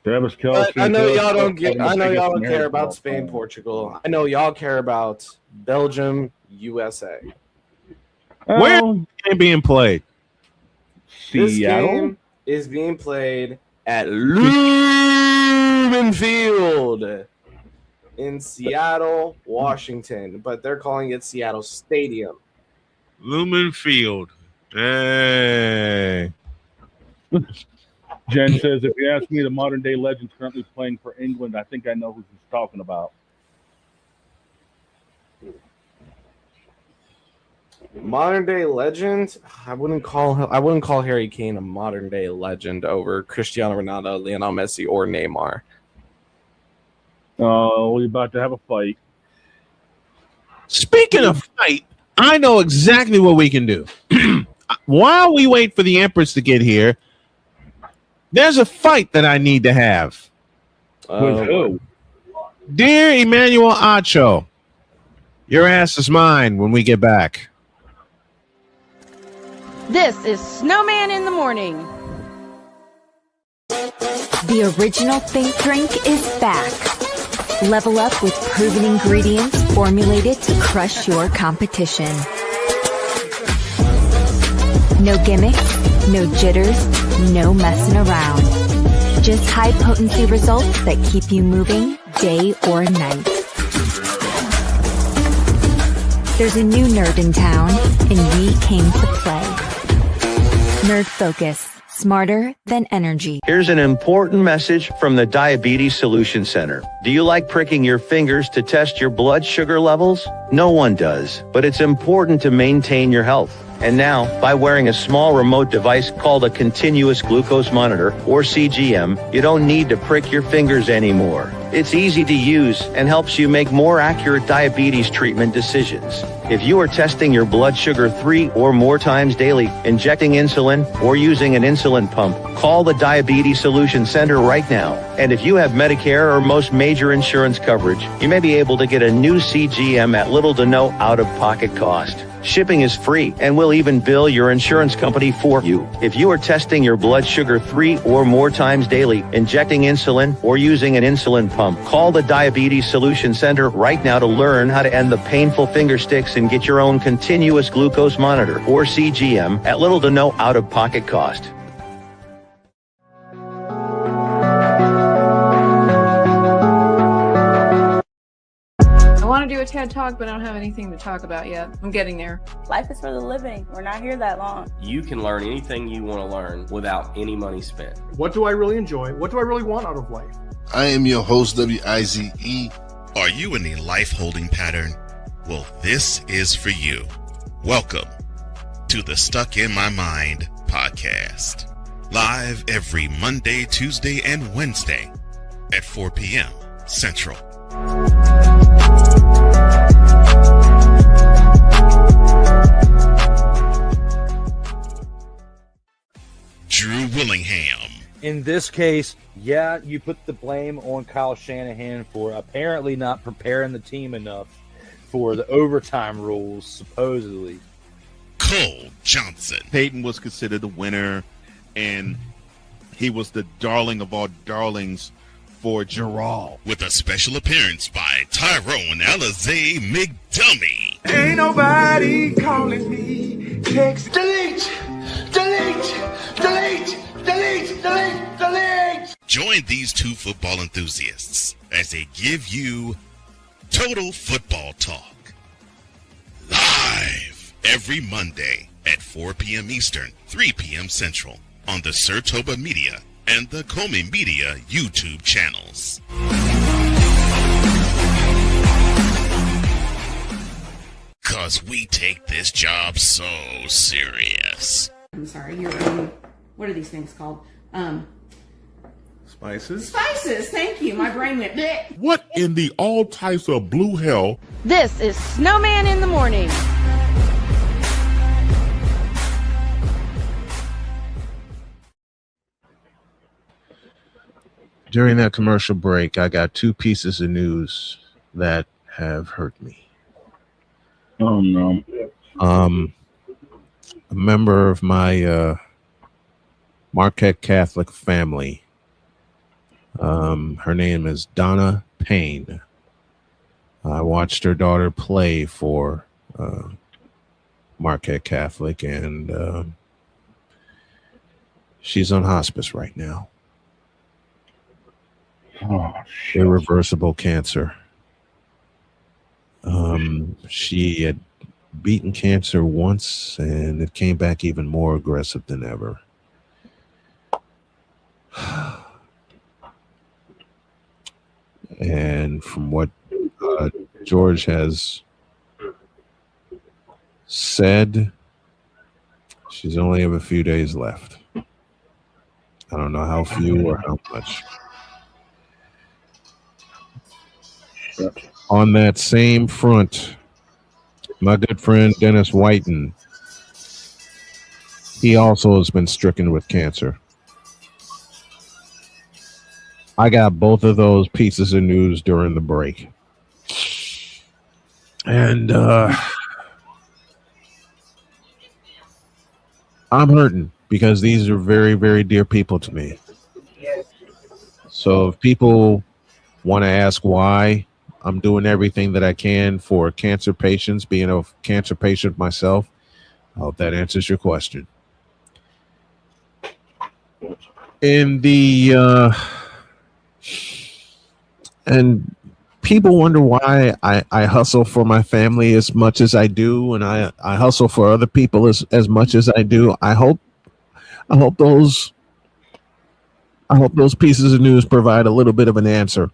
Travis Kelce. But I know y'all don't care about Spain, Portugal. I know y'all care about Belgium, USA. Where is the game being played? This Seattle? game is being played at Lumen Field in Seattle, Washington, but they're calling it Seattle Stadium. Lumen Field. Hey. Jen says, if you ask me, the modern day legends currently playing for England, I think I know who she's talking about. Modern day legend? I wouldn't call Harry Kane a modern day legend over Cristiano Ronaldo, Lionel Messi, or Neymar. Oh, we're about to have a fight. Speaking of fight, I know exactly what we can do. While we wait for the Empress to get here, there's a fight that I need to have. With who? Dear Emmanuel Acho, your ass is mine when we get back. This is Snowman in the Morning. The original Think Drink is back. Level up with proven ingredients formulated to crush your competition. No gimmicks, no jitters, no messing around. Just high potency results that keep you moving day or night. There's a new nerd in town, and we came to play. Nerd Focus. Smarter than energy. Here's an important message from the Diabetes Solution Center. Do you like pricking your fingers to test your blood sugar levels? No one does, but it's important to maintain your health. And now, by wearing a small remote device called a continuous glucose monitor, or CGM, you don't need to prick your fingers anymore. It's easy to use and helps you make more accurate diabetes treatment decisions. If you are testing your blood sugar 3 or more times daily, injecting insulin, or using an insulin pump, call the Diabetes Solution Center right now. And if you have Medicare or most major insurance coverage, you may be able to get a new CGM at little to no out-of-pocket cost. Shipping is free, and we'll even bill your insurance company for you. If you are testing your blood sugar 3 or more times daily, injecting insulin, or using an insulin pump, call the Diabetes Solution Center right now to learn how to end the painful finger sticks and get your own continuous glucose monitor, or CGM, at little to no out-of-pocket cost. I want to do a TED Talk, but I don't have anything to talk about yet. I'm getting there. Life is for the living. We're not here that long. You can learn anything you want to learn without any money spent. What do I really enjoy? What do I really want out of life? I am your host, WIZE. Are you in a life holding pattern? Well, this is for you. Welcome to the Stuck in My Mind podcast. Live every Monday, Tuesday, and Wednesday at 4 p.m. Central. Drew Willingham. In this case, yeah, you put the blame on Kyle Shanahan for apparently not preparing the team enough for the overtime rules, supposedly. Cole Johnson. Peyton was considered the winner, and he was the darling of all darlings for Gerald. With a special appearance by Tyrone Alizé McDummy. Ain't nobody calling me. Text delete, delete, delete, delete, delete, delete. Join these two football enthusiasts as they give you total football talk. Live every Monday at 4 p.m. Eastern, 3 p.m. Central on the Sertoba Media and the Comey Media YouTube channels. Cause we take this job so serious. I'm sorry, what are these things called? Spices? Spices, thank you. My brain went bleh. What in the all types of blue hell? This is Snowman in the Morning. During that commercial break, I got two pieces of news that have hurt me. Oh, no. A member of my Marquette Catholic family, her name is Donna Payne. I watched her daughter play for Marquette Catholic, and she's on hospice right now. Oh, shit. Irreversible cancer. She had beaten cancer once, and it came back even more aggressive than ever. And from what George has said, she's only have a few days left. I don't know how few or how much. On that same front, my good friend Dennis Whiten, he also has been stricken with cancer. I got both of those pieces of news during the break. And I'm hurting because these are very, very dear people to me. So if people want to ask why I'm doing everything that I can for cancer patients, being a cancer patient myself, I hope that answers your question. In the and people wonder why I hustle for my family as much as I do, and I hustle for other people as much as I do. I hope those pieces of news provide a little bit of an answer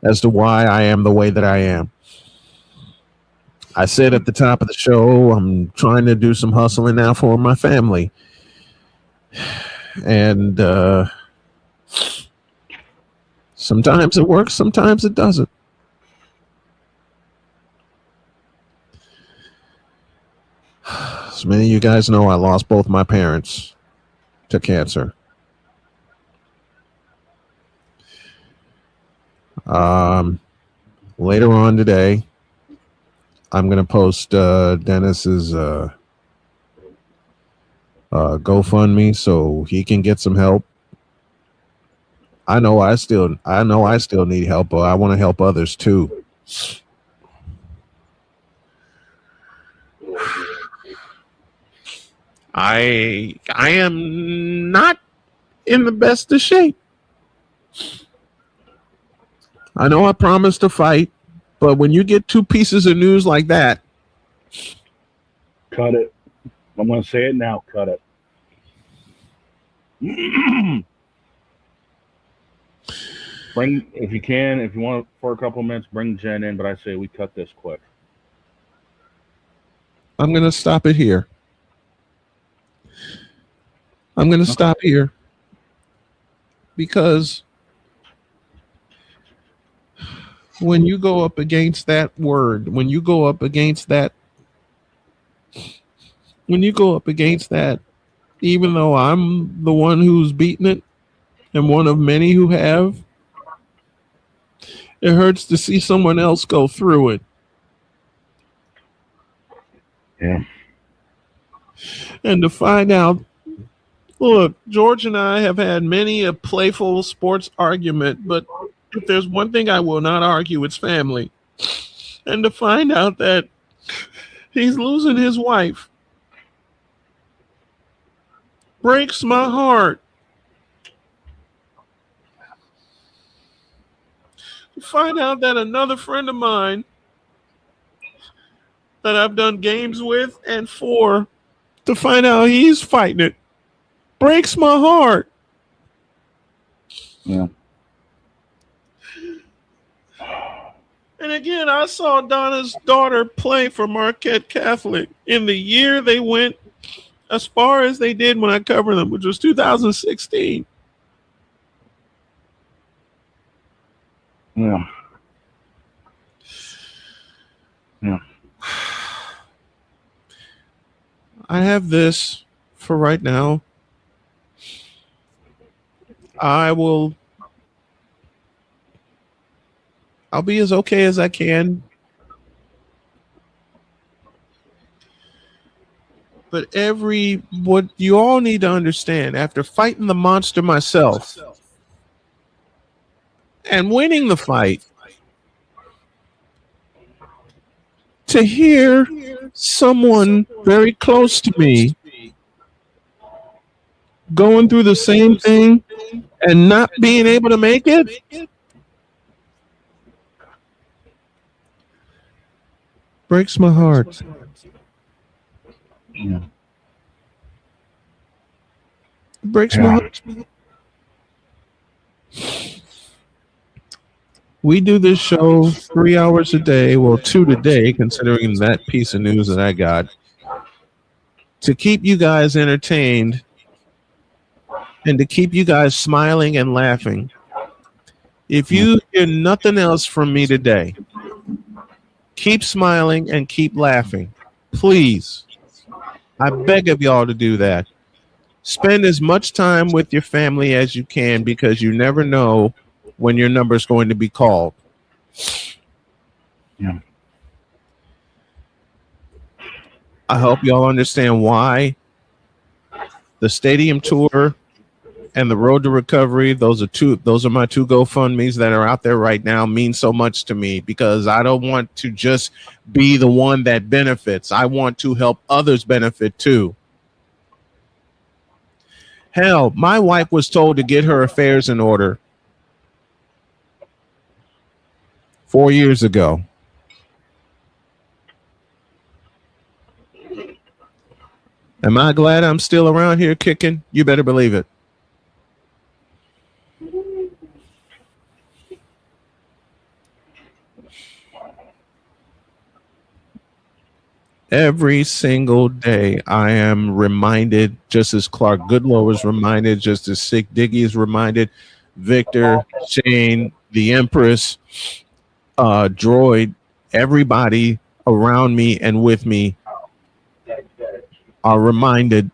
as to why I am the way that I am. I said at the top of the show, I'm trying to do some hustling now for my family. And sometimes it works, sometimes it doesn't. As many of you guys know, I lost both my parents to cancer. Later on today, I'm going to post Dennis's GoFundMe so he can get some help. I know I still need help, but I want to help others too. I am not in the best of shape. I know I promised to fight, but when you get two pieces of news like that, cut it. I'm going to say it now. Cut it. If you want for a couple of minutes, bring Jen in, but I say we cut this quick. I'm going to stop it here. I'm going to stop here because when you go up against that word, when you go up against that, even though I'm the one who's beaten it and one of many who have, it hurts to see someone else go through it. Yeah. And to find out, look, George and I have had many a playful sports argument, but if there's one thing I will not argue, it's family. And to find out that he's losing his wife breaks my heart. To find out that another friend of mine that I've done games with and for, to find out he's fighting it, breaks my heart. Yeah. And again, I saw Donna's daughter play for Marquette Catholic in the year they went as far as they did when I covered them, which was 2016. Yeah. Yeah. I have this for right now. I'll be as okay as I can. But what you all need to understand, after fighting the monster myself and winning the fight, to hear someone very close to me going through the same thing and not being able to make it, breaks my heart. Yeah. It breaks my heart. We do this show 3 hours a day, well, 2 today, considering that piece of news that I got, to keep you guys entertained and to keep you guys smiling and laughing. If you hear nothing else from me today, keep smiling and keep laughing. Please. I beg of y'all to do that. Spend as much time with your family as you can, because you never know when your number is going to be called. Yeah. I hope y'all understand why the stadium tour and the road to recovery, those are my two GoFundMes that are out there right now, mean so much to me, because I don't want to just be the one that benefits. I want to help others benefit too. Hell, my wife was told to get her affairs in order 4 years ago. Am I glad I'm still around here kicking? You better believe it. Every single day, I am reminded, just as Clark Goodlow is reminded, just as Sick Diggy is reminded, Victor, Shane, the Empress, Droid, everybody around me and with me are reminded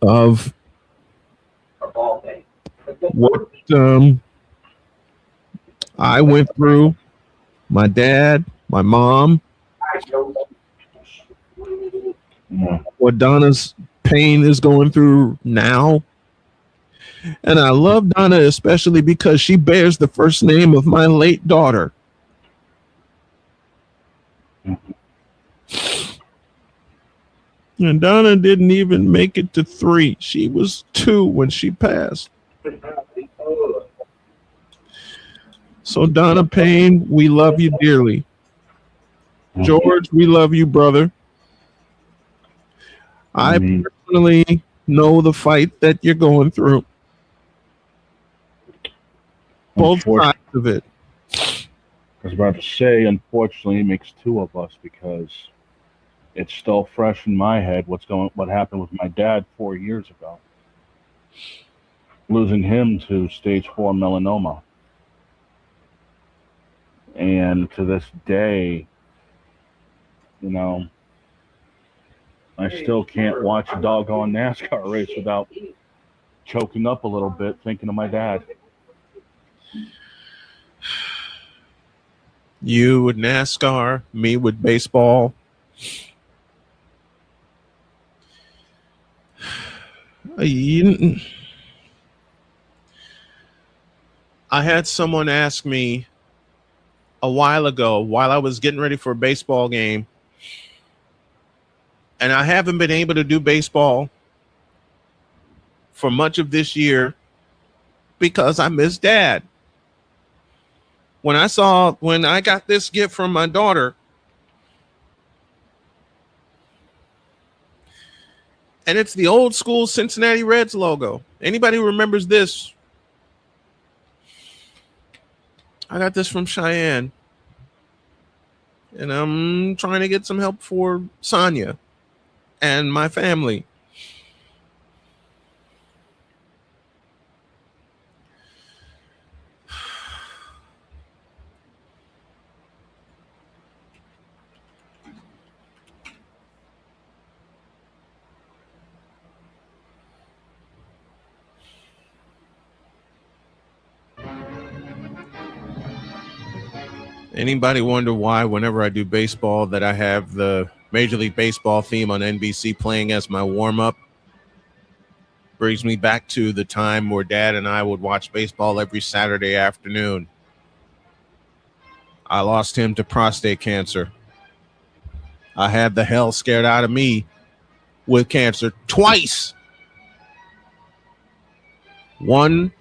of what I went through, my dad, my mom, what Donna's pain is going through now. And I love Donna especially because she bears the first name of my late daughter. And Donna didn't even make it to 3. She was 2 when she passed. So Donna Payne, we love you dearly. George, we love you, brother. I personally know the fight that you're going through. Both sides of it. I was about to say, unfortunately, it makes 2 of us because it's still fresh in my head what happened with my dad 4 years ago. Losing him to stage 4 melanoma. And to this day, you know, I still can't watch a doggone NASCAR race without choking up a little bit thinking of my dad. You with NASCAR, me with baseball. I had someone ask me a while ago while I was getting ready for a baseball game, and I haven't been able to do baseball for much of this year because I miss Dad. When I got this gift from my daughter, and it's the old school Cincinnati Reds logo. Anybody who remembers this? I got this from Cheyenne, and I'm trying to get some help for Sonia and my family. Anybody wonder why whenever I do baseball that I have the Major League Baseball theme on NBC playing as my warm-up? Brings me back to the time where Dad and I would watch baseball every Saturday afternoon. I lost him to prostate cancer. I had the hell scared out of me with cancer twice. One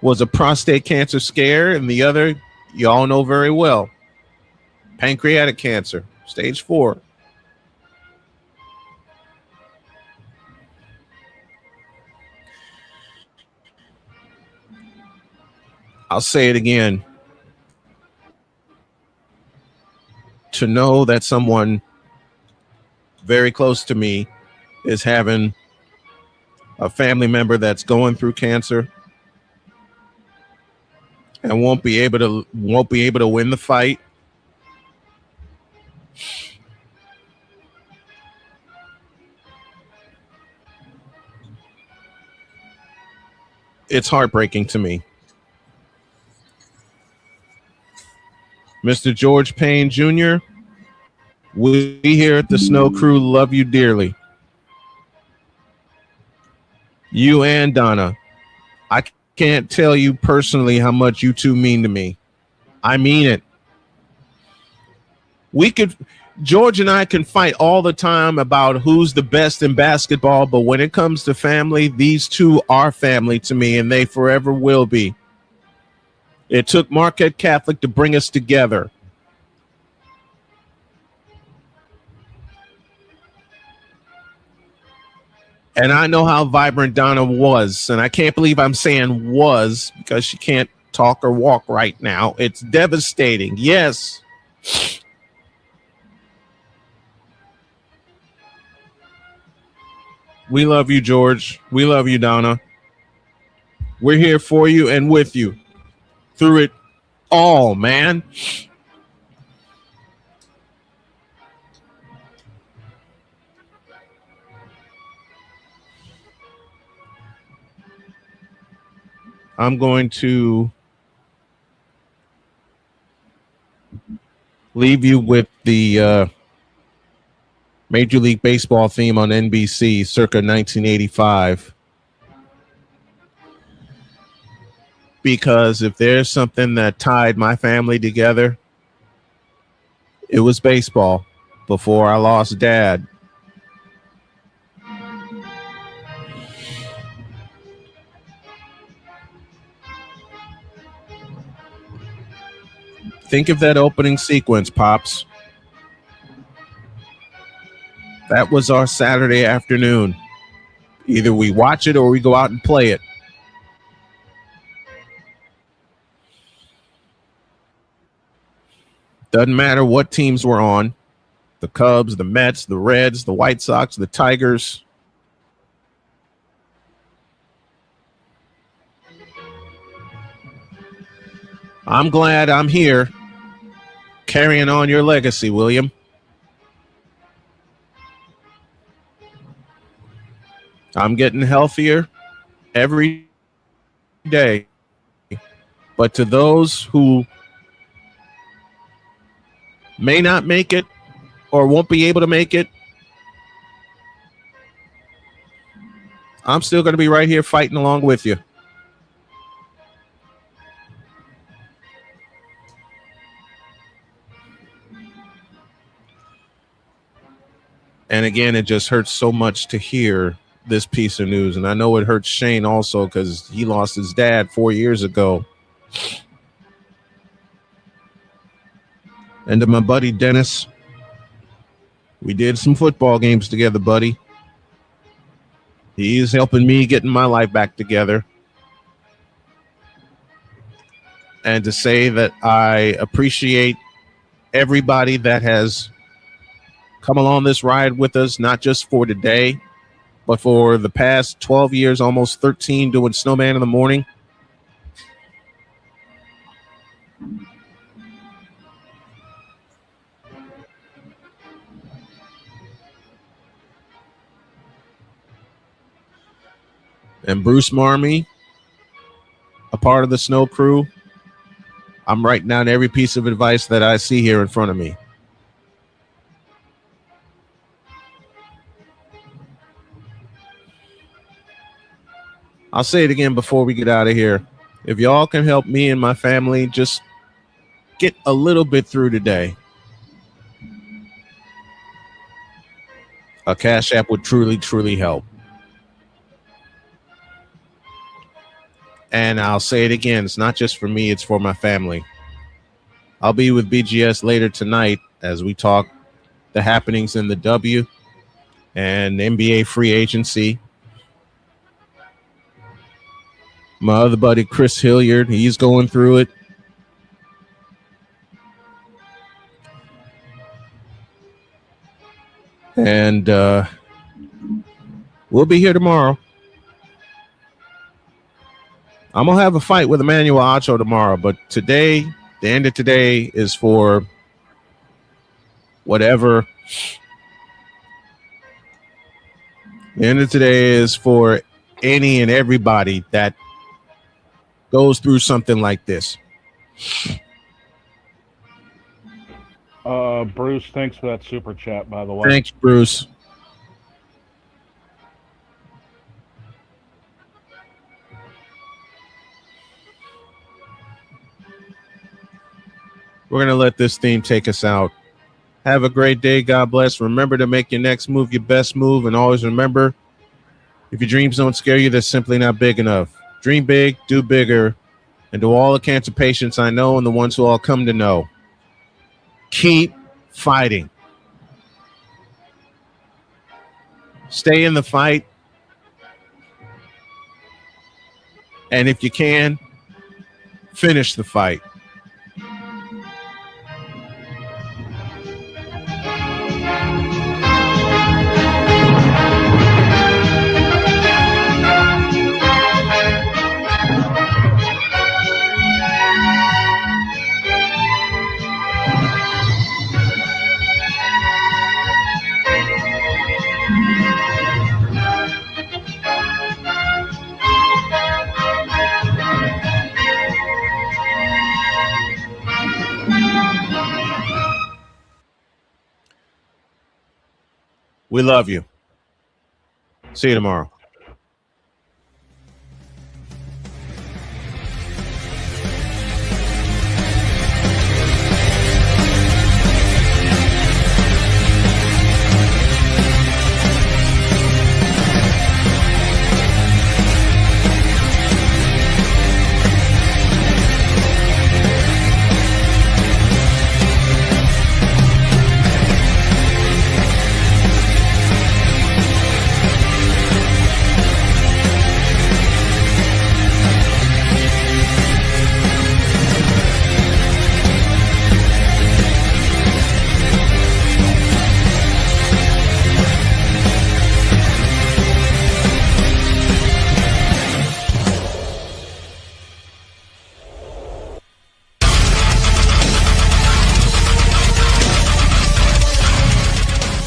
was a prostate cancer scare, and the other, you all know very well, pancreatic cancer, stage 4. I'll say it again. To know that someone very close to me is having a family member that's going through cancer and won't be able to win the fight. It's heartbreaking to me. Mr. George Payne Jr., we here at the Snow Crew love you dearly. You and Donna. I can't tell you personally how much you two mean to me. I mean it. George and I can fight all the time about who's the best in basketball, but when it comes to family, these two are family to me, and they forever will be. It took Marquette Catholic to bring us together. And I know how vibrant Donna was, and I can't believe I'm saying was because she can't talk or walk right now. It's devastating. Yes. We love you, George. We love you, Donna. We're here for you and with you through it all, man. I'm going to leave you with the Major League Baseball theme on NBC circa 1985. Because if there's something that tied my family together, it was baseball before I lost Dad. Think of that opening sequence, Pops. That was our Saturday afternoon. Either we watch it or we go out and play it. Doesn't matter what teams we're on. The Cubs, the Mets, the Reds, the White Sox, the Tigers. I'm glad I'm here carrying on your legacy, William. I'm getting healthier every day. But to those who may not make it or won't be able to make it, I'm still going to be right here fighting along with you. And again, it just hurts so much to hear this piece of news. And I know it hurts Shane also because he lost his dad 4 years ago. And to my buddy Dennis, we did some football games together, buddy. He's helping me getting my life back together. And to say that I appreciate everybody that has come along this ride with us, not just for today, but for the past 12 years, almost 13, doing Snowman in the morning. And Bruce Marmee, a part of the Snow Crew, I'm writing down every piece of advice that I see here in front of me. I'll say it again before we get out of here. If y'all can help me and my family just get a little bit through today, a Cash App would truly, truly help. And I'll say it again, it's not just for me, it's for my family. I'll be with BGS later tonight as we talk the happenings in the W and NBA free agency. My other buddy, Chris Hilliard, he's going through it. And we'll be here tomorrow. I'm going to have a fight with Emmanuel Acho tomorrow, but today, the end of today is for whatever. The end of today is for any and everybody that goes through something like this. Bruce, thanks for that super chat, by the way. Thanks, Bruce. We're going to let this theme take us out. Have a great day. God bless. Remember to make your next move your best move. And always remember, if your dreams don't scare you, they're simply not big enough. Dream big, do bigger. And to all the cancer patients I know and the ones who all come to know, keep fighting. Stay in the fight. And if you can, finish the fight. We love you. See you tomorrow.